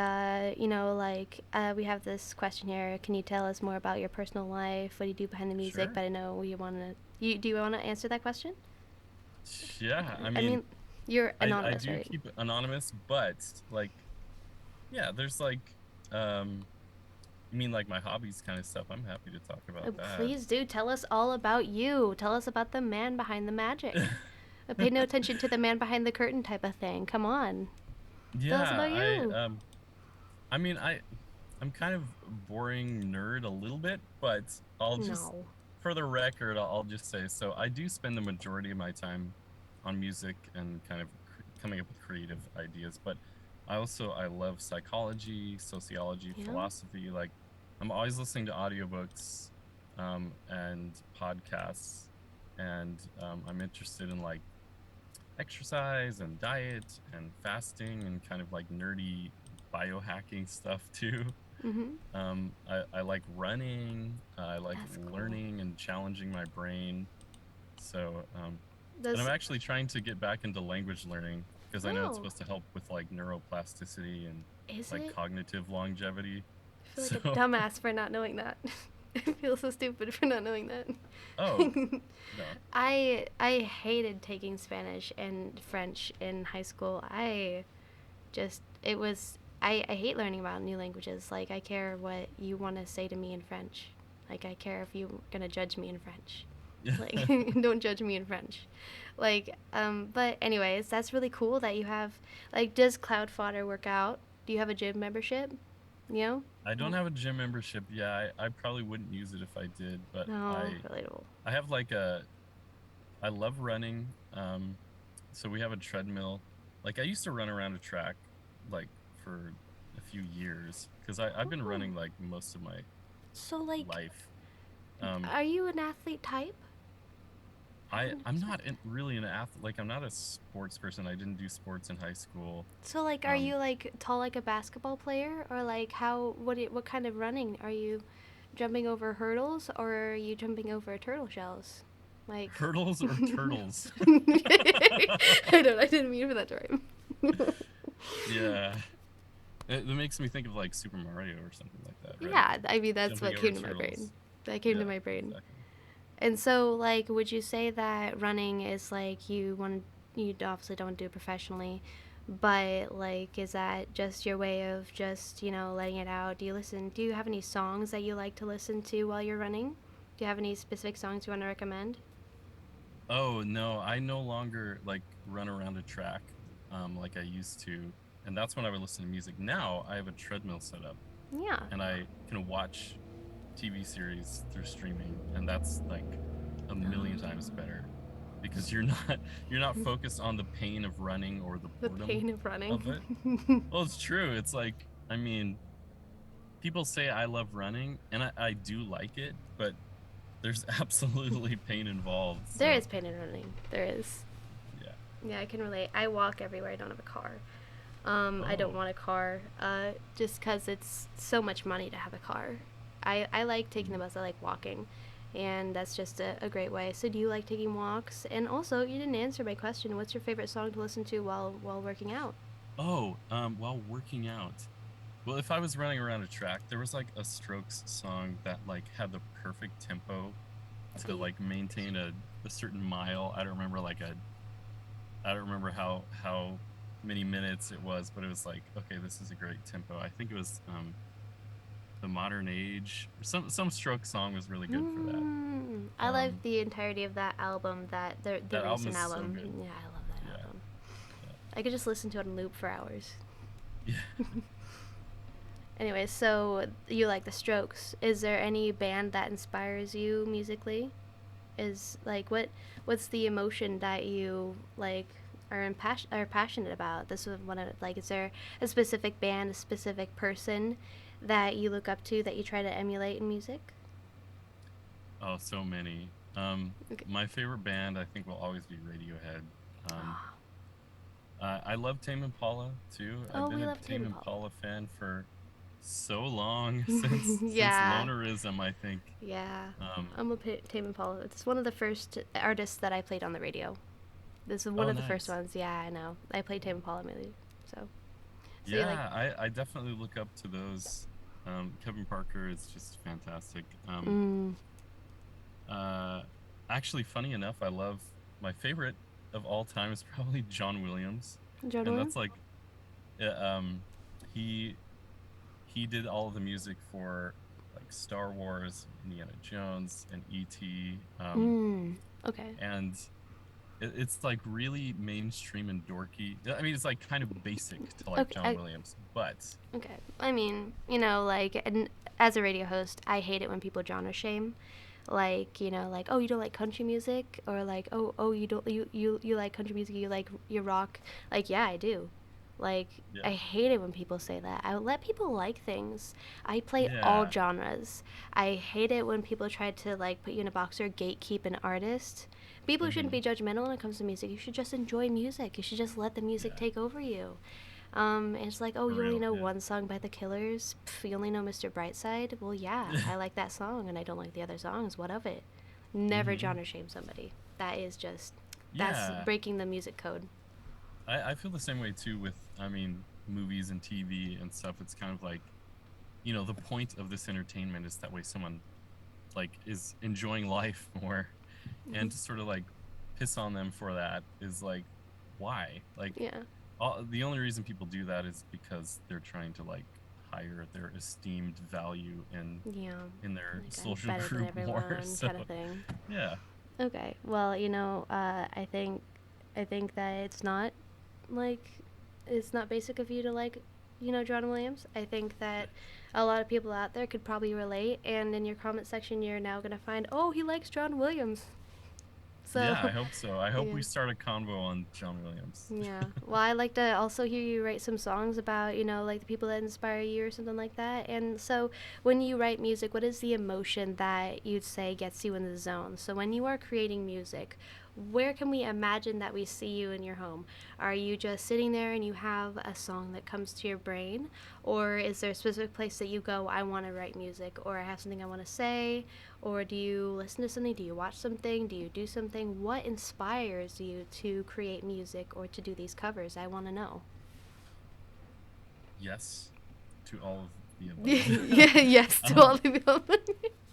you know, like we have this question here. Can you tell us more about your personal life? What do you do behind the music? Sure. But I know you want to. You do you want to answer that question? Yeah, I I mean, mean, you're I anonymous, do right? keep it anonymous, but like, yeah, there's like, you mean like my hobbies kind of stuff? I'm happy to talk about that. Please do tell us all about you. Tell us about the man behind the magic. Pay no attention to the man behind the curtain type of thing. Come on, tell us Yeah, about you. I mean, I'm kind of boring nerd a little bit, but I'll just, No. for the record, I'll just say, so I do spend the majority of my time on music and kind of coming up with creative ideas, but I love psychology, sociology, Yeah. philosophy. Like I'm always listening to audiobooks and podcasts, and I'm interested in like exercise and diet and fasting and kind of like nerdy biohacking stuff too. Mm-hmm. I like running. I like That's cool. learning and challenging my brain. So, and I'm Does actually trying to get back into language learning because I know it's oh, supposed to help with like neuroplasticity and is like it? cognitive longevity. I feel like So, a dumbass for not knowing that. I feel so stupid for not knowing that. oh, no. I hated taking Spanish and French in high school. I hate learning about new languages. Like I care what you want to say to me in French. Like I care if you're gonna judge me in French. Yeah. Like don't judge me in French. But anyways, that's really cool that you have. Like, does Cloudfodder work out? Do you have a gym membership? You know? I don't Well, have a gym membership. Yeah, I probably wouldn't use it if I did, but no, relatable. I have like I love running. So we have a treadmill. Like I used to run around a track like for a few years because I've been Oh, running like most of my so like, life. Um, are you an athlete type? I didn't I'm expect not that. really an athlete. Like I'm not a sports person. I didn't do sports in high school. So like, are Um, you like tall like a basketball player, or like how? What kind of running are you? Jumping over hurdles, or are you jumping over turtle shells? Like, hurdles or turtles? I didn't mean for that to rhyme. Yeah, that makes me think of like Super Mario or something like that, right? Yeah, I mean that's Jumping what over came to my brain. turtles. That came to Yeah, my brain. exactly. And so, like, would you say that running is like you obviously don't do it professionally, but like, is that just your way of just letting it out? Do you have any songs that you like to listen to while you're running? Do you have any specific songs you want to recommend? Oh no, I no longer like run around a track like I used to. And that's when I would listen to music. Now I have a treadmill set up Yeah. and I can watch TV series through streaming, and that's like a million times better because you're not focused on the pain of running or the The boredom pain of running. of it. Well, it's true. It's like, I mean, people say I love running and I do like it, but there's absolutely pain involved. There So is pain in running. There is. yeah. Yeah, I can relate. I walk everywhere. I don't have a car. I don't Oh. want a car, just because it's so much money to have a car. I like taking the Mm. bus. I like walking, and that's just a great way. So, do you like taking walks? And also, you didn't answer my question. What's your favorite song to listen to while working out? Oh, while working out. Well, if I was running around a track, there was like a Strokes song that like had the perfect tempo to The like maintain a certain mile. I don't remember how many minutes it was, but it was like, okay, this is a great tempo. I think it was The Modern Age or some Stroke song was really good for that. I love Um the entirety of that album. The that album recent is so album. good. Yeah, I love that Yeah. album. Yeah. I could just listen to it on loop for hours. Yeah. Anyway, so you like the Strokes. Is there any band that inspires you musically? Is like what's the emotion that you like are passionate about? This is one of like is there a specific band, a specific person that you look up to that you try to emulate in music? Oh, so many. Okay. My favorite band I think will always be Radiohead. Um Oh, I love Tame Impala too. I've oh, been we a love Tame Tame Impala. Impala fan for so long since Yeah, Lonerism, I think. yeah. Um, I'm a Tame Impala. It's one of the first artists that I played on the radio. This is one oh, of the first nice. ones. Yeah, I know. I played Tame Impala mainly. So, so you like Yeah, I definitely look up to those. Kevin Parker is just fantastic. mm, Uh, Actually, funny enough, I love my favorite of all time is probably John Williams, John and Williams? that's like, he he did all of the music for like Star Wars, Indiana Jones, and E.T. Mm, okay. And it's like really mainstream and dorky. I mean, it's like kind of basic to like Okay. John Williams, but Okay. I mean, like, and as a radio host, I hate it when people genre shame. Like, like, oh, you don't like country music, or like, oh, you don't, you like country music, you like your rock. Like, yeah, I do. Like, Yeah. I hate it when people say that. I let people like things. I play all Yeah. genres. I hate it when people try to like put you in a box or gatekeep an artist. People shouldn't Hmm. be judgmental when it comes to music. You should just enjoy music. You should just let the music Yeah. take over you. It's like, oh, For you only real. know Yeah. one song by the Killers. Pff, you only know Mr. Brightside. Well, yeah, I like that song, and I don't like the other songs. What of it? Never Hmm. genre shame somebody. That is just, that's Yeah. breaking the music code. I feel the same way too with, I mean, movies and TV and stuff. It's kind of like, the point of this entertainment is that way someone like is enjoying life more, Hmm. and to sort of like piss on them for that is like, why? Like, Yeah. the only reason people do that is because they're trying to like higher their esteemed value Yeah. in their Like, I'm social better than group more. everyone, So kind of thing. yeah. Okay. Well, I think that like, it's not basic of you to like, John Williams. I think that a lot of people out there could probably relate, and in your comment section, you're now gonna find, oh, he likes John Williams. Yeah, So, I hope so. I hope yeah. we start a convo on John Williams. Yeah. Well, I like to also hear you write some songs about, like the people that inspire you or something like that. And so, when you write music, what is the emotion that you'd say gets you in the zone? So, when you are creating music, where can we imagine that we see you in your home? Are you just sitting there and you have a song that comes to your brain? Or is there a specific place that you go, I want to write music, or I have something I want to say? Or do you listen to something? Do you watch something? Do you do something? What inspires you to create music or to do these covers? I want to know. Yes, to all of the above. Yeah, yes, to all um, the people.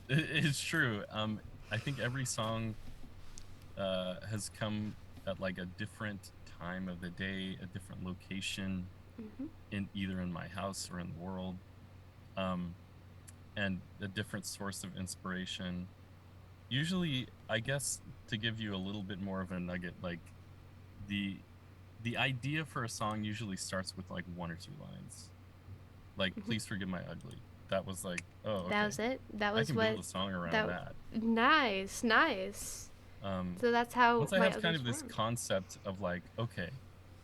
it's true. I think every song has come at like a different time of the day, a different location, Hmm. in either in my house or in the world, um, and a different source of inspiration. Usually, I guess, to give you a little bit more of a nugget, like the the idea for a song usually starts with like one or two lines. Like, Hmm. please forgive my ugly. That was like, oh, That okay, was it. That I was can build what. a song around That. that. Nice, nice. Um, So that's how Once I my have kind uglies of this formed. concept of like, okay,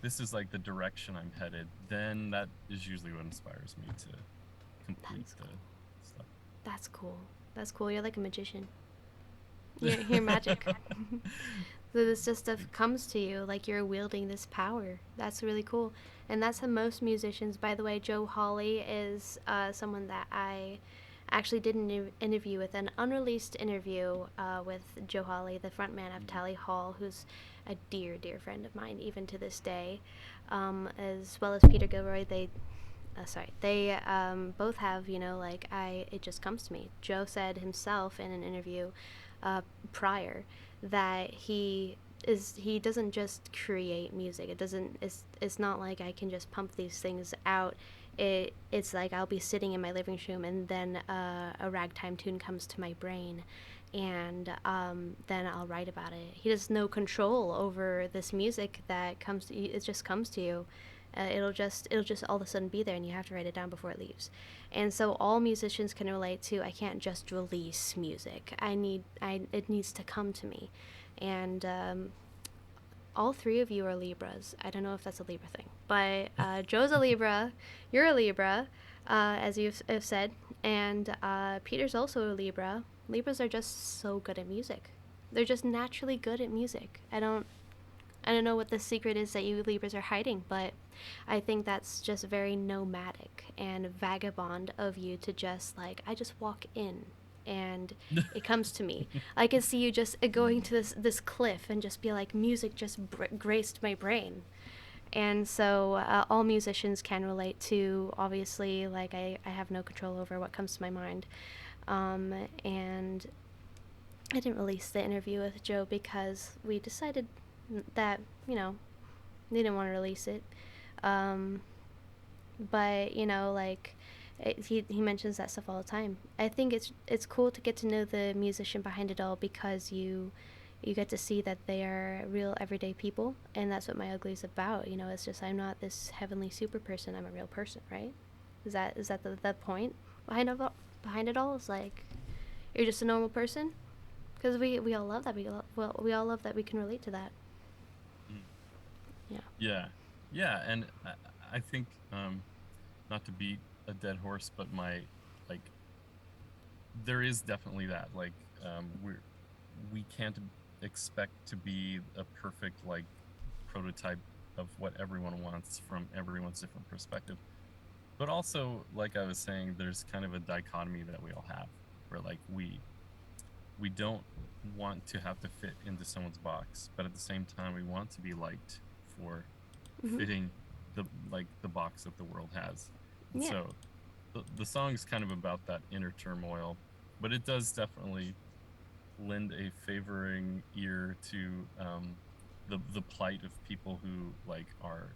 this is like the direction I'm headed, then that is usually what inspires me to complete That's the cool. stuff. That's cool. That's cool. You're like a magician. You're magic. So this just stuff Thanks. comes to you like you're wielding this power. That's really cool. And that's how most musicians, by the way. Joe Hawley is someone that I actually did an interview with, an unreleased interview with Joe Hawley, the frontman of Mhm. Tally Hall, who's a dear, dear friend of mine, even to this day, as well as Peter Gilroy. They both have, like, it just comes to me. Joe said himself in an interview uh, prior that he doesn't just create music. It's not like I can just pump these things out. It's like I'll be sitting in my living room and then a ragtime tune comes to my brain, and then I'll write about it. He has no control over this music that comes to you. It just comes to you. It'll just all of a sudden be there, and you have to write it down before it leaves. And so all musicians can relate to, I can't just release music. It needs to come to me. And all three of you are Libras. I don't know if that's a Libra thing, but Joe's a Libra, you're a Libra, as you've have said, and Peter's also a Libra. Libras are just so good at music. They're just naturally good at music. I don't know what the secret is that you Libras are hiding, but I think that's just very nomadic and vagabond of you to just like, I just walk in and it comes to me. I can see you just going to this cliff and just be like, music just graced my brain. And so all musicians can relate to, obviously, like, I have no control over what comes to my mind. And I didn't release the interview with Joe because we decided that, they didn't want to release it. Um, but, like, he mentions that stuff all the time. I think it's cool to get to know the musician behind it all because you get to see that they are real everyday people, and that's what my ugly is about. It's just, I'm not this heavenly super person. I'm a real person, right? Is that the point behind it all? Is like, you're just a normal person, because we all love that. We all love that we can relate to that. Mm. Yeah. Yeah, yeah, and I think not to beat a dead horse, but my like there is definitely that we can't expect to be a perfect like prototype of what everyone wants from everyone's different perspective. But also, like I was saying, there's kind of a dichotomy that we all have where like we don't want to have to fit into someone's box, but at the same time we want to be liked for Hmm. fitting the box that the world has. And Yeah. so the song's kind of about that inner turmoil, but it does definitely lend a favoring ear to the plight of people who like are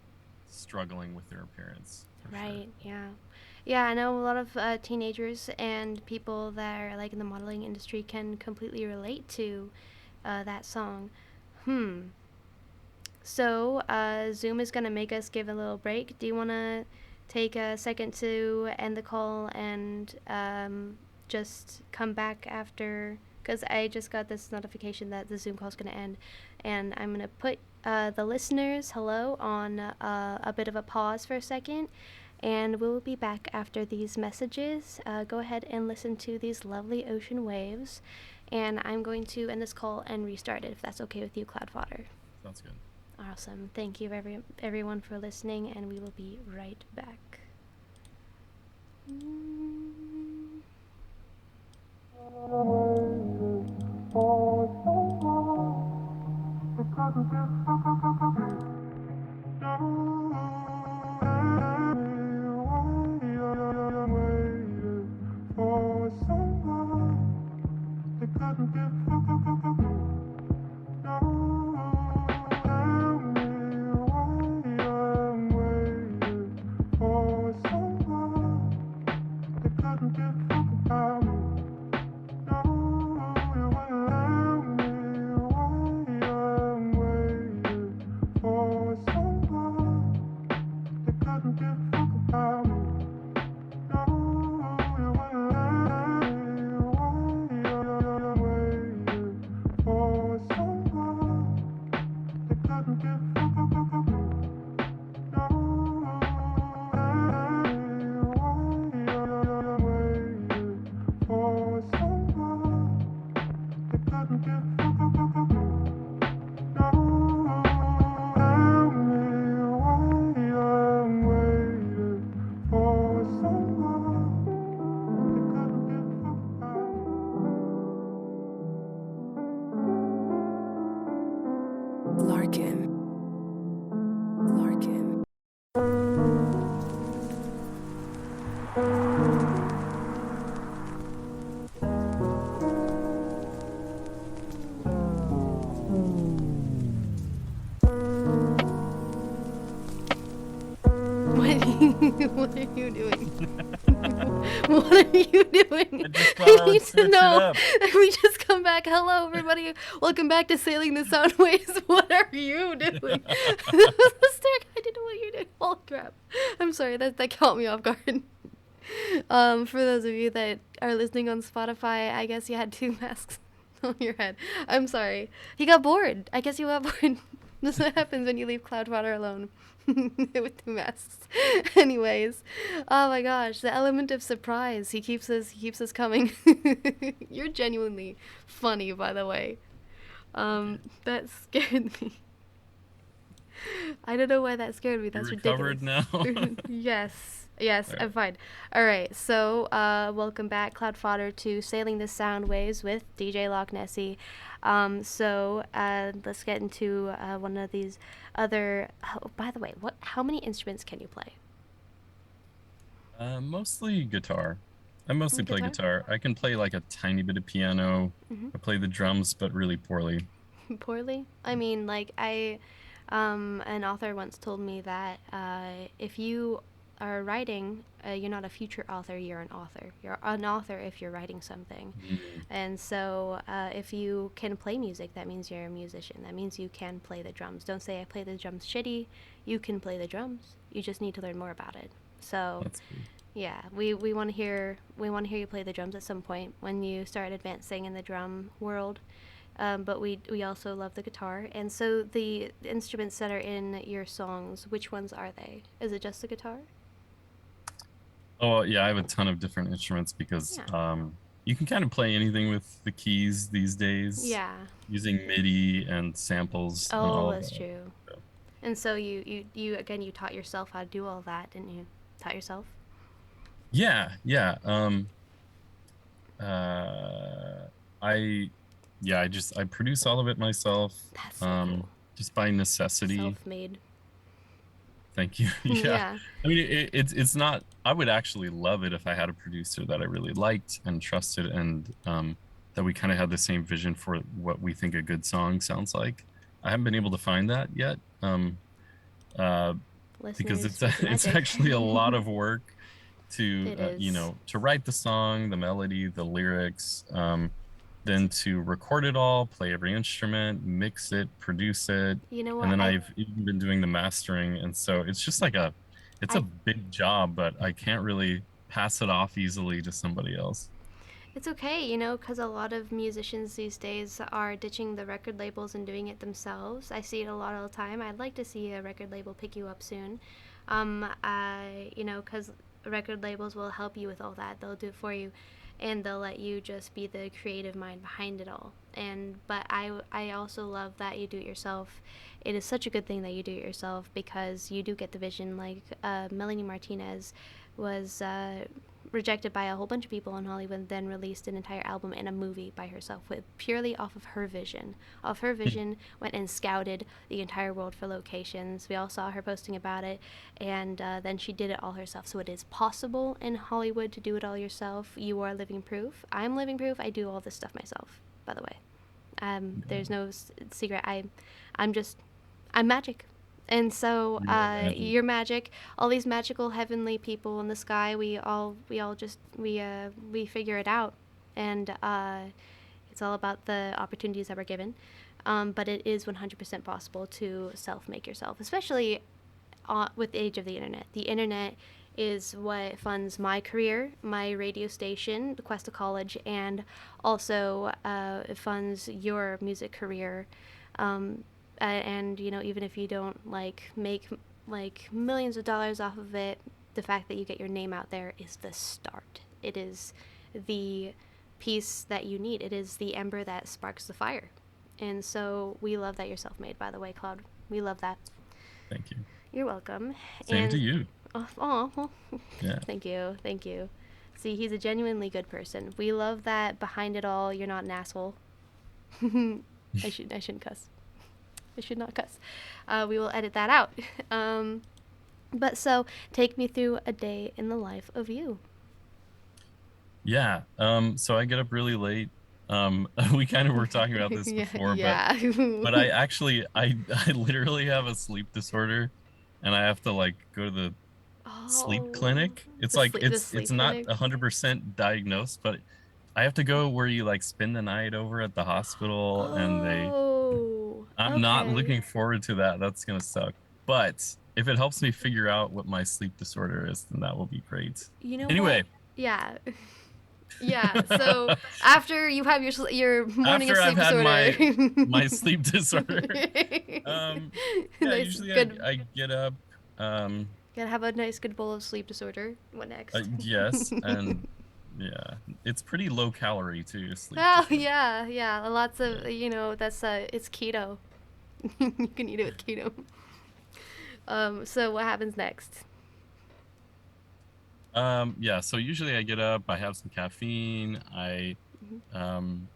struggling with their appearance for sure. Right. Yeah. Yeah, I know a lot of teenagers and people that are like in the modeling industry can completely relate to that song. Hmm. So, Zoom is going to make us give a little break. Do you want to take a second to end the call and just come back after? Because I just got this notification that the Zoom call is going to end. And I'm going to put the listeners, hello, on a bit of a pause for a second. And we'll be back after these messages. Go ahead and listen to these lovely ocean waves. And I'm going to end this call and restart it if that's okay with you, Cloudfodder. Sounds good. Awesome. Thank you, everyone, for listening, and we will be right back. What are you doing? What are you doing? I just thought I I would need to switch it know. up. We just come back. Hello, everybody. Welcome back to Sailing the Soundways. What are you doing? I didn't know what you're doing. Oh crap! I'm sorry. That caught me off guard. For those of you that are listening on Spotify, I guess you had two masks on your head. I'm sorry. He got bored. I guess you got bored. This is what happens when you leave Cloudfodder alone with two masks. Anyways, oh my gosh, the element of surprise. He keeps us coming. You're genuinely funny, by the way. That scared me. I don't know why that scared me. You That's ridiculous. recovered now? Yes. Yes, All I'm right. fine. All right. So, welcome back, Cloudfodder, to Sailing the Sound Waves with DJ Lokknessie. Let's get into one of these other. Oh, by the way, what? How many instruments can you play? Mostly guitar. I mostly play Guitar. guitar. I can play like a tiny bit of piano. Mm-hmm. I play the drums, but really poorly. Poorly. I mean, an author once told me that if you are writing, you're not a future author, you're an author. You're an author if you're writing something. Mm, And so if you can play music, that means you're a musician. That means you can play the drums. Don't say I play the drums shitty. You can play the drums. You just need to learn more about it. So that's good. yeah, we want to hear you play the drums at some point when you start advancing in the drum world. but we also love the guitar. And so the instruments that are in your songs, which ones are they? Is it just the guitar? Oh yeah, I have a ton of different instruments because Yeah. you can kind of play anything with the keys these days Yeah. using MIDI and samples and Oh, all of that's that. true. So, And so you again you taught yourself how to do all that, didn't you? Taught yourself. yeah, yeah. Uh, I yeah, I produce all of it myself, That's so um, cool. just by necessity. Self-made. Thank you. Yeah. Yeah. I mean, it's not, I would actually love it if I had a producer that I really liked and trusted and that we kind of had the same vision for what we think a good song sounds like. I haven't been able to find that yet. Uh, because Listeners, it's words of it's magic. actually a lot of work to It is. to write the song, the melody, the lyrics, then to record it all, play every instrument, mix it, produce it, You know and what? then I've even been doing the mastering. And so it's just like it's a I big job, but I can't really pass it off easily to somebody else. It's okay, because a lot of musicians these days are ditching the record labels and doing it themselves. I see it a lot all the time. I'd like to see a record label pick you up soon. Because record labels will help you with all that. They'll do it for you, and they'll let you just be the creative mind behind it all. But I also love that you do it yourself. It is such a good thing that you do it yourself because you do get the vision. Like Melanie Martinez was rejected by a whole bunch of people in Hollywood, then released an entire album and a movie by herself with purely off of her vision. Off her vision, went and scouted the entire world for locations. We all saw her posting about it, and then she did it all herself. So it is possible in Hollywood to do it all yourself. You are living proof. I'm living proof. I do all this stuff myself, by the way. There's no secret. I'm just, I'm magic. And so You are magic. your magic, all these magical heavenly people in the sky, we all just we figure it out, and it's all about the opportunities that we're given. But it is 100% possible to self-make yourself, especially with the age of the internet. The internet is what funds my career, my radio station, the Quest of College, and also it funds your music career. And even if you don't make like millions of dollars off of it, the fact that you get your name out there is the start. It is the piece that you need. It is the ember that sparks the fire. And so we love that you're self-made, by the way, Cloud. We love that. Thank you. You're welcome. Same to And you. well, Yeah. thank you, thank you. See, he's a genuinely good person. We love that behind it all, you're not an asshole. I shouldn't cuss. I should not cuss. We will edit that out. But so, take me through a day in the life of you. Yeah. So I get up really late. We kind of were talking about this Yeah, before, yeah. but I actually I literally have a sleep disorder and I have to like go to the sleep Oh, clinic. It's the like sleep it's not clinic. 100% diagnosed, but I have to go where you like spend the night over at the hospital and Oh, I'm not okay. looking forward to that. That's gonna suck. But if it helps me figure out what my sleep disorder is, then that will be great. You know what? Anyway, Yeah. Yeah. So after you have your morning of after I've sleep had disorder, my sleep disorder, yeah, nice usually good. I get up, um, Gotta have a nice good bowl of sleep disorder. What next? yes, and yeah, it's pretty low calorie too, sleep Oh disorder. yeah, yeah. Lots Yeah. of that's it's keto. You can eat it with keto. So what happens next? Yeah, so usually I get up, I have some caffeine, um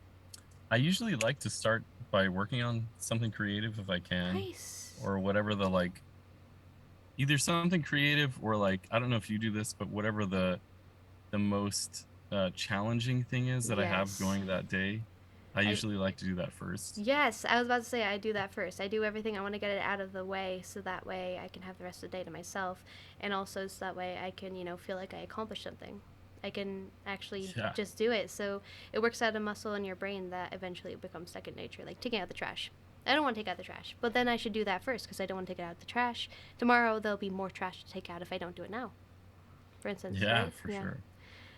I usually like to start by working on something creative if I can, Nice. or whatever the like either something creative or like I don't know if you do this, but whatever the most challenging thing is that I have Yes. going that day, I I usually like to do that first. Yes, I was about to say I do that first. I do everything. I want to get it out of the way so that way I can have the rest of the day to myself, and also so that way I can feel like I accomplished something. I can actually Yeah. just do it. So it works out a muscle in your brain that eventually becomes second nature, like taking out the trash. I don't want to take out the trash, but then I should do that first because I don't want to take out the trash. Tomorrow there'll be more trash to take out if I don't do it now. For instance, Yeah, right? for Yeah. sure.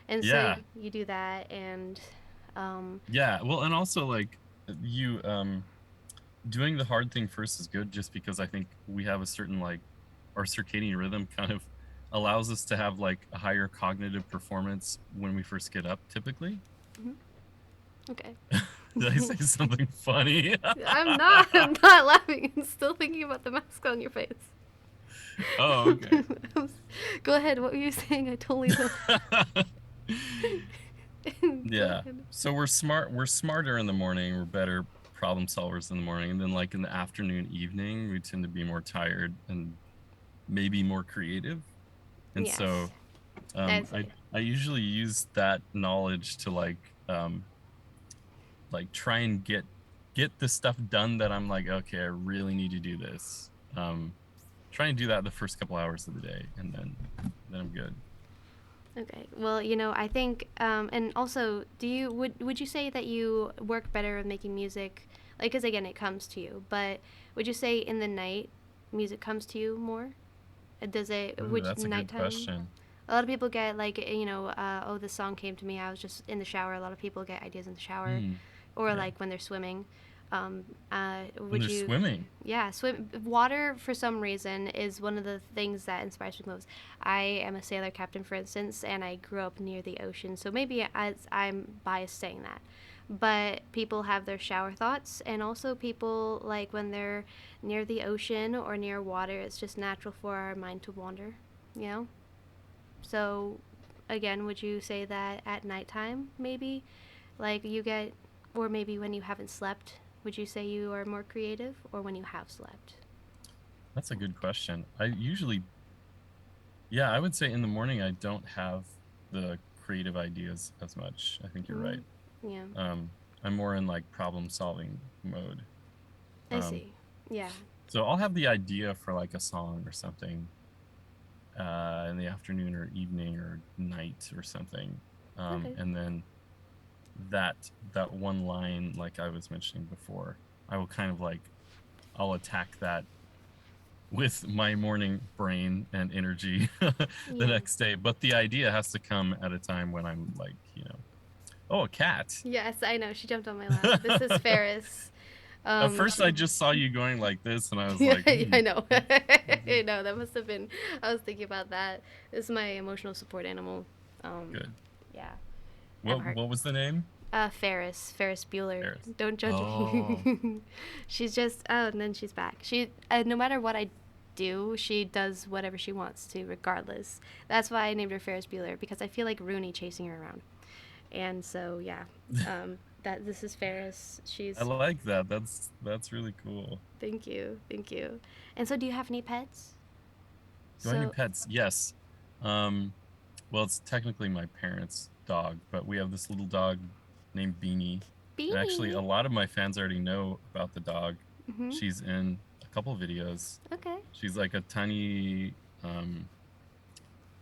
And so Yeah. you do that, and um, Yeah. Well, and also like you doing the hard thing first is good, just because I think we have a certain like our circadian rhythm kind of allows us to have like a higher cognitive performance when we first get up typically. Hmm. Okay. Did I say something funny? I'm not. I'm not laughing. I'm still thinking about the mask on your face. Oh, okay. Go ahead. What were you saying? I totally don't. Go Yeah. ahead. So we're smarter in the morning, we're better problem solvers in the morning, and then like in the afternoon, evening, we tend to be more tired and maybe more creative. And Yes. so I see. I usually use that knowledge to like try and get the stuff done that I'm like, okay, I really need to do this. Try and do that the first couple hours of the day, and then I'm good. Okay. Well, I think, and also, would you say that you work better with making music, like, because again, it comes to you, but would you say in the night, music comes to you more? Does it? Ooh, Would that's a good nighttime? question. A lot of people get like, oh, this song came to me. I was just in the shower. A lot of people get ideas in the shower, Hmm. or Yeah. like when they're swimming. When Would they're you? swimming. Yeah, water for some reason is one of the things that inspires me most. I am a sailor captain, for instance, and I grew up near the ocean, so maybe I'm biased saying that. But people have their shower thoughts, and also people like when they're near the ocean or near water, it's just natural for our mind to wander, you know? So, again, would you say that at nighttime, maybe? Like you get, or maybe when you haven't slept, would you say you are more creative, or when you have slept? That's a good question. I usually, yeah, I would say in the morning I don't have the creative ideas as much. I think you're right. Mm, yeah, Um, I'm more in like problem solving mode. I Um, see. Yeah. so I'll have the idea for like a song or something in the afternoon or evening or night or something. Okay. And then that that one line, like I was mentioning before, I will kind of like I'll attack that with my morning brain and energy the Yeah. next day. But the idea has to come at a time when I'm like, oh, a cat. Yes, I know. She jumped on my lap. This is Ferris. At Um, first, I just saw you going like this, and I was yeah, like, I know. that's I know. That must have been. I was thinking about that. This is my emotional support animal. Um, good. yeah. I have a heart. What was the name? Ferris Bueller. Paris. Don't judge Oh, me. She's just, oh, and then she's back. No matter what I do, she does whatever she wants to, regardless. That's why I named her Ferris Bueller, because I feel like Rooney chasing her around. And so, yeah, this is Ferris. I She's, like that. That's really cool. thank you, thank you. And so, do you have any pets? Do I have any So, pets? Yes. Um, well, it's technically my parents' dog, but we have this little dog named Beanie. And actually, a Beanie. lot of my fans already know about the dog. Mm-hmm. She's in a couple videos. Okay. She's like a tiny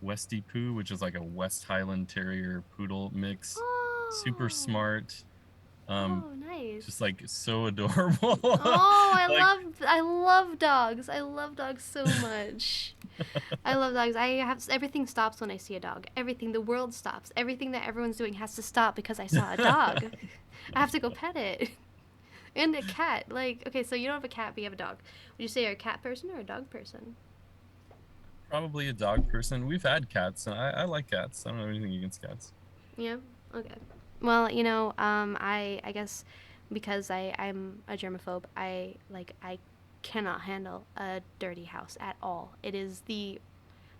Westie Poo, which is like a West Highland Terrier poodle mix. Super Oh. smart. Um, Oh, nice. just like so adorable. Oh, Like, I love dogs. I love dogs so much. I love dogs. Everything stops when I see a dog. Everything, the world stops. Everything that everyone's doing has to stop because I saw a dog. I have to go pet it. And a cat. Like, okay, so you don't have a cat, but you have a dog. Would you say you're a cat person or a dog person? probably a dog person. We've had cats, and I like cats. I don't have anything against cats. Yeah. Okay. Well, I guess because I'm a germaphobe, I cannot handle a dirty house at all. It is the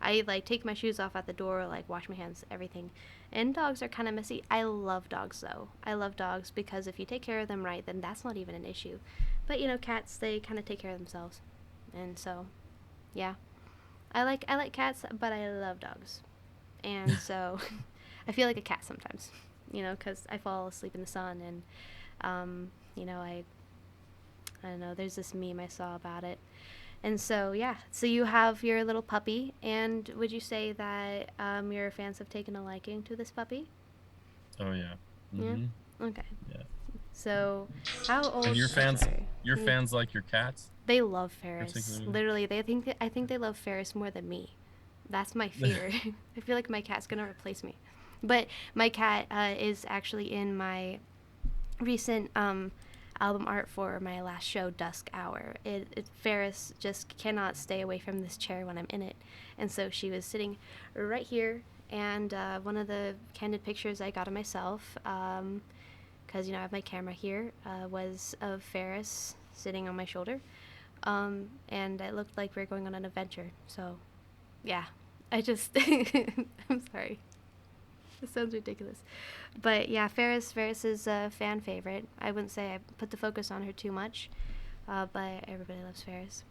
I like take my shoes off at the door, like wash my hands, everything. And dogs are kind of messy. I love dogs though. I love dogs because if you take care of them right, then that's not even an issue. But cats they kind of take care of themselves. And so, yeah. I like cats, but I love dogs. And so I feel like a cat sometimes, because I fall asleep in the sun and, I don't know, there's this meme I saw about it. And so, yeah, so you have your little puppy, and would you say that your fans have taken a liking to this puppy? Oh yeah. Yeah? Mm-hmm. Okay. Yeah. So, how And old. your Oh, fans, sorry. your Mm. fans like your cats, They love Ferris. particularly. Literally, I think they love Ferris more than me. That's my fear. I feel like my cat's gonna replace me. But my cat is actually in my recent album art for my last show, Dusk Hour. Ferris just cannot stay away from this chair when I'm in it, and so she was sitting right here. And one of the candid pictures I got of myself, because I have my camera here, was of Ferris sitting on my shoulder, and it looked like we were going on an adventure. So, yeah, I just I'm sorry. This sounds ridiculous. But yeah, Ferris is a fan favorite. I wouldn't say I put the focus on her too much, but everybody loves Ferris.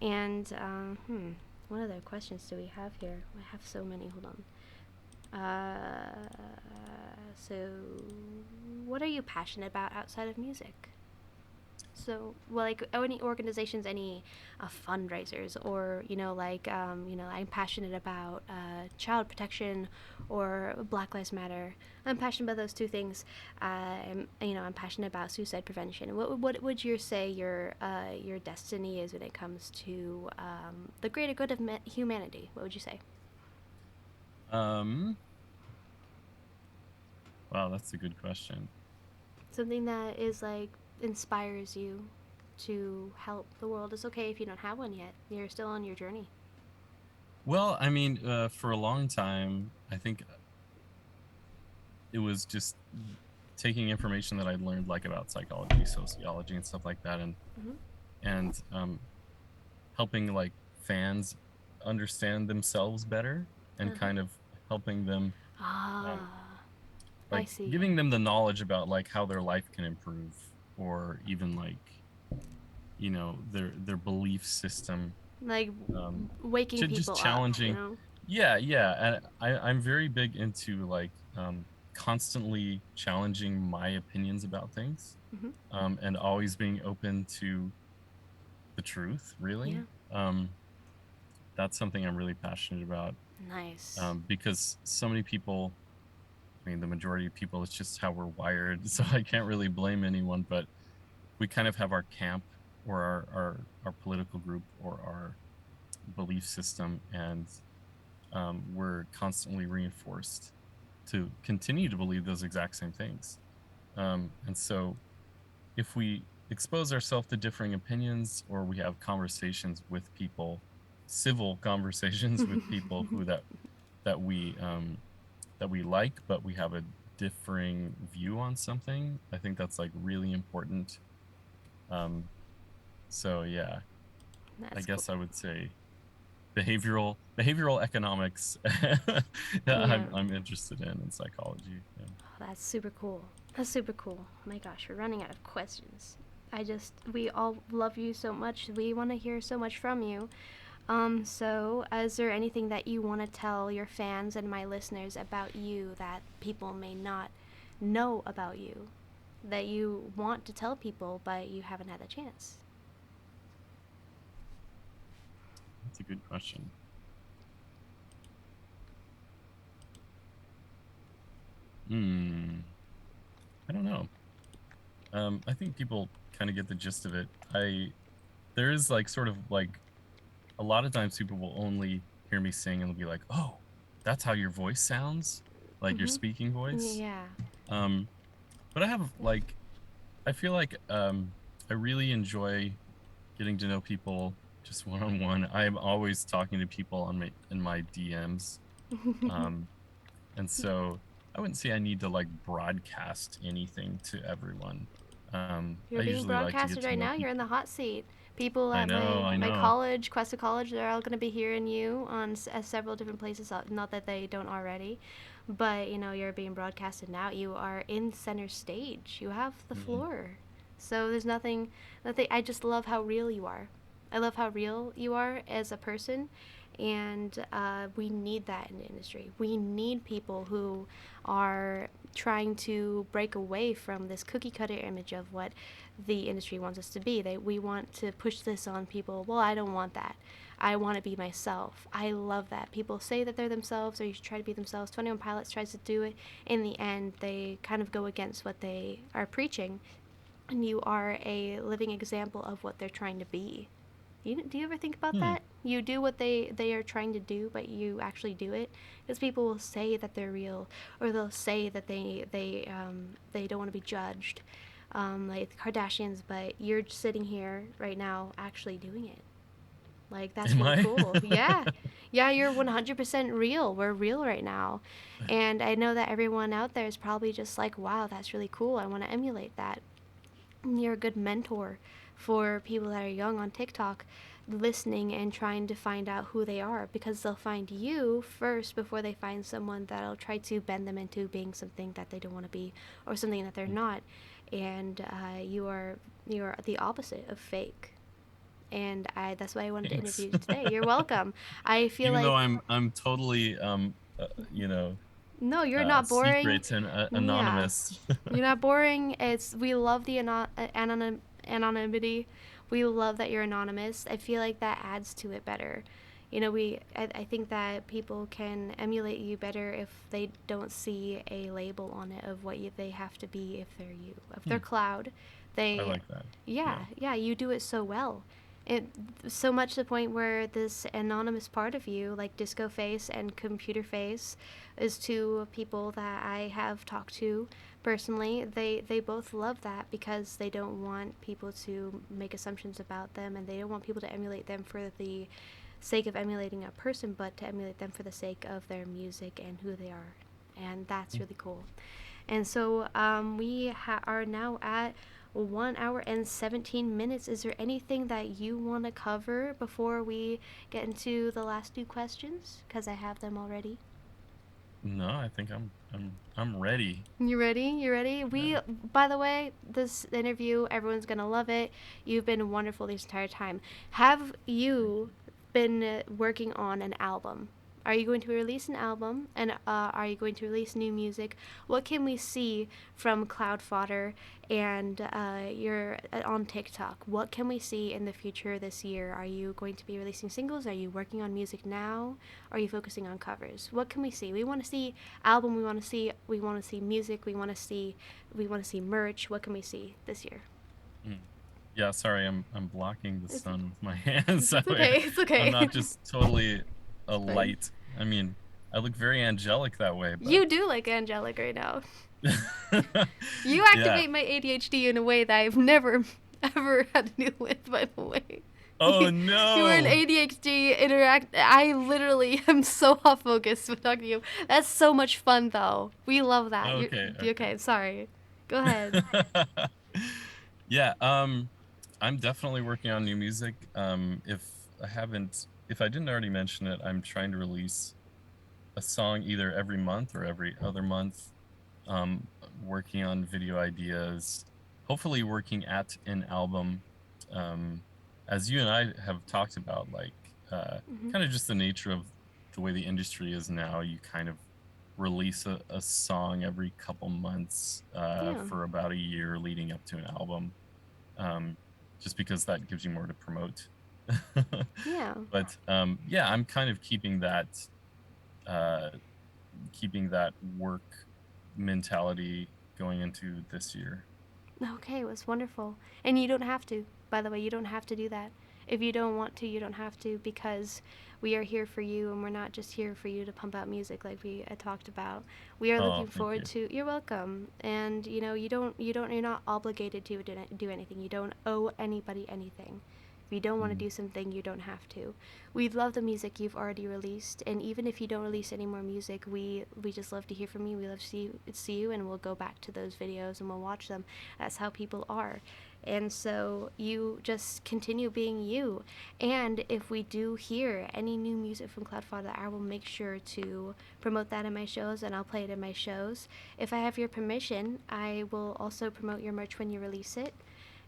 And, what other questions do we have here? I have so many. Hold on. So, what are you passionate about outside of music? So, well, like any organizations, any fundraisers, or I'm passionate about child protection or Black Lives Matter. I'm passionate about those two things. I'm passionate about suicide prevention. What would you say your destiny is when it comes to the greater good of humanity? What would you say? Wow, that's a good question. Something that is like inspires you to help the world. It's okay if you don't have one yet. You're still on your journey. Well, I mean, for a long time, I think it was just taking information that I'd learned, like about psychology, sociology, and stuff like that, Mm-hmm. and helping like fans understand themselves better, and Uh-huh. kind of helping them, um, Ah, I like see. giving them the knowledge about like how their life can improve, or even like their belief system, Like um, waking just people up, challenging. Yeah, and I'm very big into like constantly challenging my opinions about things, Mm-hmm. and always being open to the truth, really. Yeah. um, that's something I'm really passionate about, Nice. because so many people, I mean, the majority of people, it's just how we're wired. So I can't really blame anyone, but we kind of have our camp, or our political group, or our belief system, and we're constantly reinforced to continue to believe those exact same things. And so if we expose ourselves to differing opinions, or we have conversations with people, civil conversations with people who that we that we like, but we have a differing view on something, I think that's like really important. um so yeah, I That's cool. guess I would say behavioral economics. Yeah. I'm interested in psychology. Yeah. Oh, that's super cool. That's super cool. Oh my gosh, we're running out of questions. We all love you so much. We want to hear so much from you. So is there anything that you want to tell your fans and my listeners about you that people may not know about you? That you want to tell people, but you haven't had the chance? That's a good question. I don't know. I think people kind of get the gist of it. There is like sort of like a lot of times people will only hear me sing and they'll be like, "Oh, that's how your voice sounds, like your Mm-hmm. speaking voice." Yeah. Um, but I have like, I feel like I really enjoy getting to know people just one on one. I'm always talking to people on my DMs. Um, and so I wouldn't say I need to like broadcast anything to everyone. I You're being usually like to get broadcasted to right know now. You're in the people. hot seat. People I at know, I my know. college, Questa College, they're all going to be hearing you on several different places. Not that they don't already, but you're being broadcasted now. You are in center stage. You have the Mhm. floor. So there's nothing. I just love how real you are. I love how real you are as a person, and we need that in the industry. We need people who are trying to break away from this cookie cutter image of what the industry wants us to be. We want to push this on people. Well, I don't want that. I want to be myself. I love that. People say that they're themselves, or you should try to be themselves. 21 Pilots tries to do it. In the end, they kind of go against what they are preaching, and you are a living example of what they're trying to be. Do you ever think about Hmm. that? You do what they are trying to do, but you actually do it. Because people will say that they're real, or they'll say that they don't want to be judged. like the Kardashians, but you're sitting here right now actually doing it. Like, that's Am really I? cool. Yeah. Yeah, you're 100% real. We're real right now. And I know that everyone out there is probably just like, wow, that's really cool. I want to emulate that. And you're a good mentor for people that are young on TikTok, listening and trying to find out who they are, because they'll find you first before they find someone that'll try to bend them into being something that they don't want to be, or something that they're not. And you are the opposite of fake, and that's why I wanted to Thanks. interview you today. You're welcome. I feel Even though like I'm totally you know, no, you're not boring. secret and Yeah, anonymous. you're not boring. It's we love the anonymity. We love that you're anonymous. I feel like that adds to it better. I think that people can emulate you better if they don't see a label on it of they have to be if they're you. If they're Hmm, Cloud, I they, like that. yeah, Yeah. yeah, you do it so well. It so much to the point where this anonymous part of you, like Disco Face and Computer Face, is two people that I have talked to personally. They both love that because they don't want people to make assumptions about them, and they don't want people to emulate them for the sake of emulating a person, but to emulate them for the sake of their music and who they are. And that's Hmm. really cool. And so we are now at 1 hour and 17 minutes. Is there anything that you want to cover before we get into the last two questions? Because I have them already. No, I think I'm ready. You ready? You ready? Yeah. By the way, this interview, everyone's gonna love it. You've been wonderful this entire time. Have Thank you you. been working on an album? Are you going to release an album? And are you going to release new music? What can we see from Cloudfodder and you're on TikTok? What can we see in the future this year? Are you going to be releasing singles? Are you working on music now? Are you focusing on covers? What can we see? We want to see album. We want to see music. We want to see merch. What can we see this year? Mm. Yeah, sorry, I'm blocking the It's sun with my hands it's that way okay. It's I'm okay. not just totally a It's fine. light. I mean, I look very angelic that way, but You do like angelic right now. You yeah. activate my ADHD in a way that I've never ever had to deal with, by the way. Oh You are an no. ADHD interact. I literally am so off focus with talking to you. That's so much fun, though. We love that. Okay, You're okay. Sorry. Go ahead. okay. Yeah, I'm definitely working on new music. If I didn't already mention it, I'm trying to release a song either every month or every other month. Working on video ideas, hopefully working at an album. Um, as you and I have talked about, like Hmm. kind of just the nature of the way the industry is now, you kind of release a song every couple months Yeah. for about a year leading up to an album, um, just because that gives you more to promote. Yeah. But yeah, I'm kind of uh, keeping that work mentality going into this year. Okay, it was wonderful. And you don't have to. By the way, you don't have to do that. If you don't want to, you don't have to, because we are here for you, and we're not just here for you to pump out music like we talked about. We are Oh, looking thank forward you. to. You're welcome. And you're not obligated to do anything. You don't owe anybody anything. If you don't want to Mm. do something, you don't have to. We love the music you've already released, and even if you don't release any more music, we just love to hear from you. We love to see you, and we'll go back to those videos and we'll watch them. That's how people are. And so you just continue being you. And if we do hear any new music from Cloudfodder, I will make sure to promote that in my shows, and I'll play it in my shows. If I have your permission, I will also promote your merch when you release it.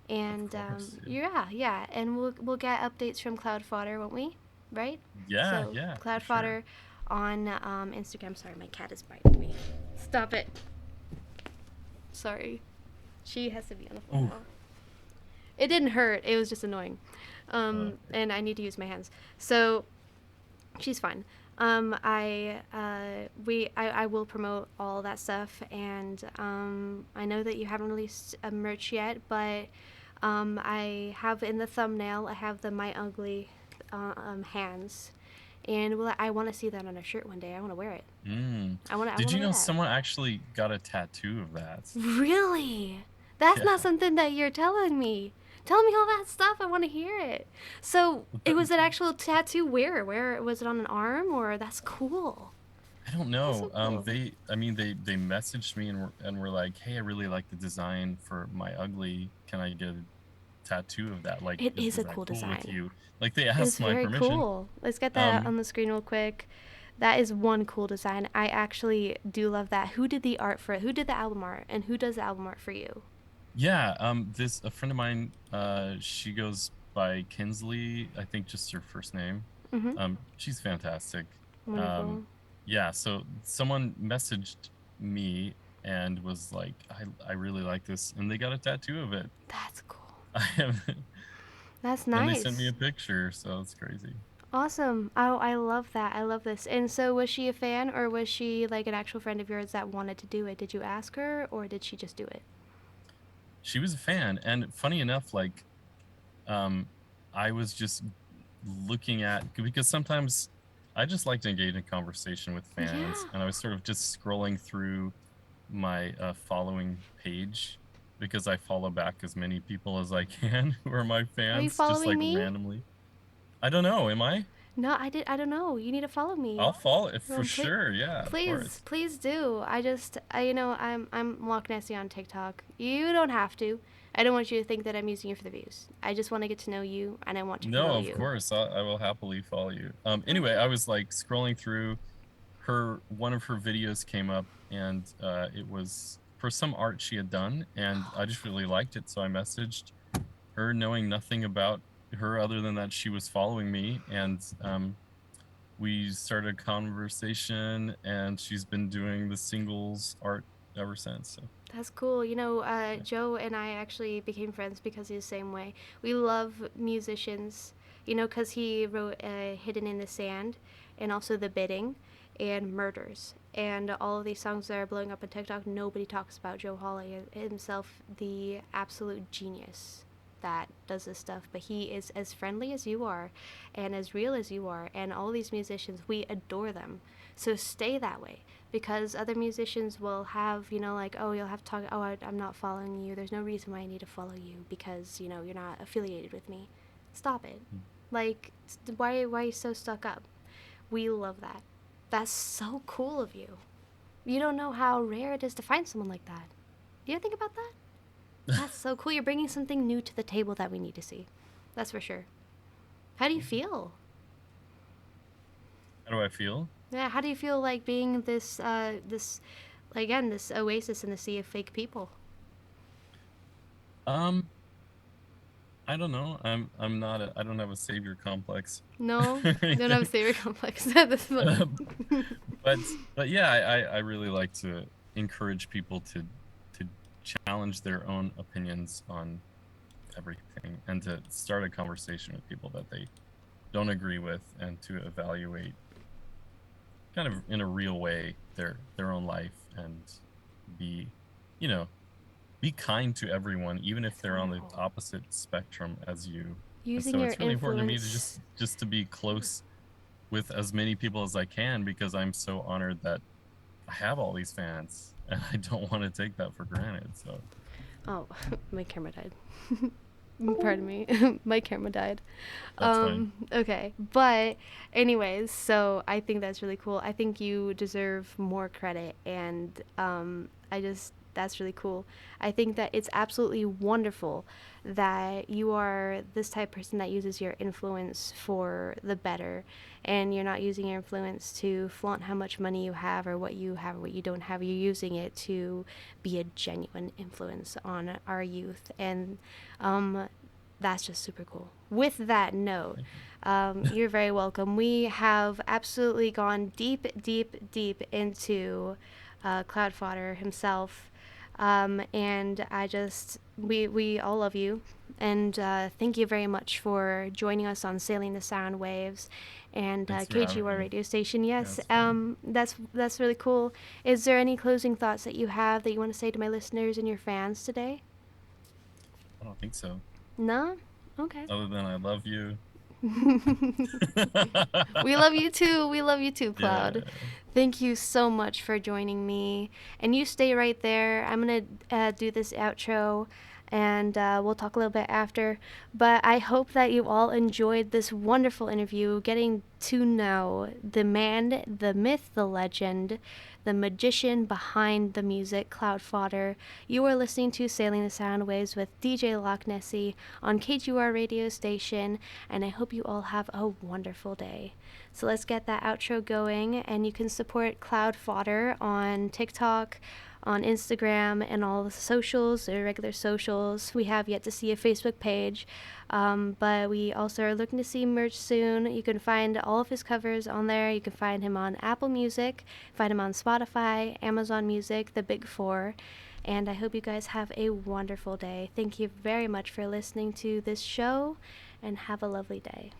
Of And course. Yeah. yeah, and we'll get updates from Cloudfodder, won't we? Right? Yeah, So yeah, for sure. Cloudfodder on Instagram. Sorry, my cat is biting me. Stop it. Sorry. She has to be on the phone Oh, now. It didn't hurt. It was just annoying. okay. And I need to use my hands. So she's fine. I will promote all that stuff, and I know that you haven't released a merch yet, but I have in the thumbnail. I have the My Ugly hands, and I want to see that on a shirt one day. I want to wear it. Mm. I want to Did you wear know that. someone actually got a tattoo of that? Really? That's Yeah. not something that you're telling me. Tell me all that stuff. I want to hear it. So it was an actual tattoo. Where was it, on an arm, or that's cool? I don't That's so know. cool. I mean, they messaged me and were like, "Hey, I really like the design for my ugly. Can I get a tattoo of that? Like, It is is a that cool cool with design. you?" Like, they It's asked my very permission. cool. Let's get that out Um, on the screen real quick. That is one cool design. I actually do love that. Who did the art for it? Who did the album art? And who does the album art for you? yeah. This a friend of mine. She goes by Kinsley. I think just her first name. Mm-hmm. She's fantastic. Um, Wonderful. yeah. So someone messaged me and was like, I really like this," and they got a tattoo of it. That's cool. I have. That's And they sent me nice. a picture, so it's crazy. Awesome. Oh, I love that. I love this. And so, was she a fan, or was she like an actual friend of yours that wanted to do it? Did you ask her, or did she just do it? She was a fan, and funny enough, like, um, I was just looking at, because sometimes I just like to engage in conversation with fans, Yeah. and I was sort of just scrolling through my following page because I follow back as many people as I can who are my Are you fans, just following like me? randomly. I don't know, am I? No, I did. I don't know. You need to follow me. I'll follow it for Please, sure. Yeah, of please, course. please do. I'm Lokknessie on TikTok. You don't have to. I don't want you to think that I'm using you for the views. I just want to get to know you, and I want to No, promote of you. course. I will happily follow you. Anyway, Okay. I was like scrolling through one of her videos came up, and it was for some art she had done, and Oh, I just really liked it. So I messaged her, knowing nothing about her other than that she was following me, and we started a conversation, and she's been doing the singles art ever since. So that's cool. yeah. Joe and I actually became friends because he's the same way. We love musicians, because he wrote Hidden in the Sand and also The Bidding and Murders. And all of these songs that are blowing up on TikTok, nobody talks about Joe Hawley himself, the absolute genius that does this stuff. But he is as friendly as you are and as real as you are. And all these musicians, we adore them. So stay that way, because other musicians will have, like, oh, you'll have to talk, oh, I'm not following you. There's no reason why I need to follow you because, you're not affiliated with me. Stop it. Like, why are you so stuck up? We love that. That's so cool of you. You don't know how rare it is to find someone like that. Do you ever think about that? That's so cool. You're bringing something new to the table that we need to see. That's for sure. How do you feel? How do I feel? Yeah, how do you feel like being this again, this oasis in the sea of fake people? Um, I don't know. I'm not I don't have a savior complex No, or don't have a anything. savior complex. That's funny. but yeah, I really like to encourage people to challenge their own opinions on everything, and to start a conversation with people that they don't agree with, and to evaluate kind of in a real way their own life, and be, you know, be kind to everyone, even if That's they're on the wonderful. opposite spectrum as you. And Using so your it's really important to me to influence. just to be close with as many people as I can, because I'm so honored that I have all these fans, and I don't want to take that for granted. So Oh, my camera died. Pardon me. My camera died. that's fine. Okay. But, anyways, so I think that's really cool. I think you deserve more credit. And that's really cool. I think that it's absolutely wonderful that you are this type of person that uses your influence for the better. And you're not using your influence to flaunt how much money you have or what you have or what you don't have. You're using it to be a genuine influence on our youth. And um, that's just super cool. With that note, Thank you. you're very welcome. We have absolutely gone deep, deep, deep into Cloudfodder himself. And we all love you. And thank you very much for joining us on Sailing the Sound Waves and Thanks for having KGUR me. radio station. Yeah, Yes, it's fun. that's really cool. Is there any closing thoughts that you have that you want to say to my listeners and your fans today? I don't think so. No? Okay. Other than I love you. We love you too. We love you too, Cloud. Yeah. Thank you so much for joining me. And you stay right there. I'm going to do this outro and we'll talk a little bit after. But I hope that you all enjoyed this wonderful interview, getting to know the man, the myth, the legend, the magician behind the music, Cloudfodder. You are listening to Sailing the Sound Waves with DJ Lokknessie on KGUR radio station, and I hope you all have a wonderful day. So let's get that outro going, and you can support Cloudfodder on TikTok, on Instagram, and all the socials, or regular socials. We have yet to see a Facebook page, but we also are looking to see merch soon. You can find all of his covers on there. You can find him on Apple Music, find him on Spotify, Amazon Music, the Big Four. And I hope you guys have a wonderful day. Thank you very much for listening to this show, and have a lovely day.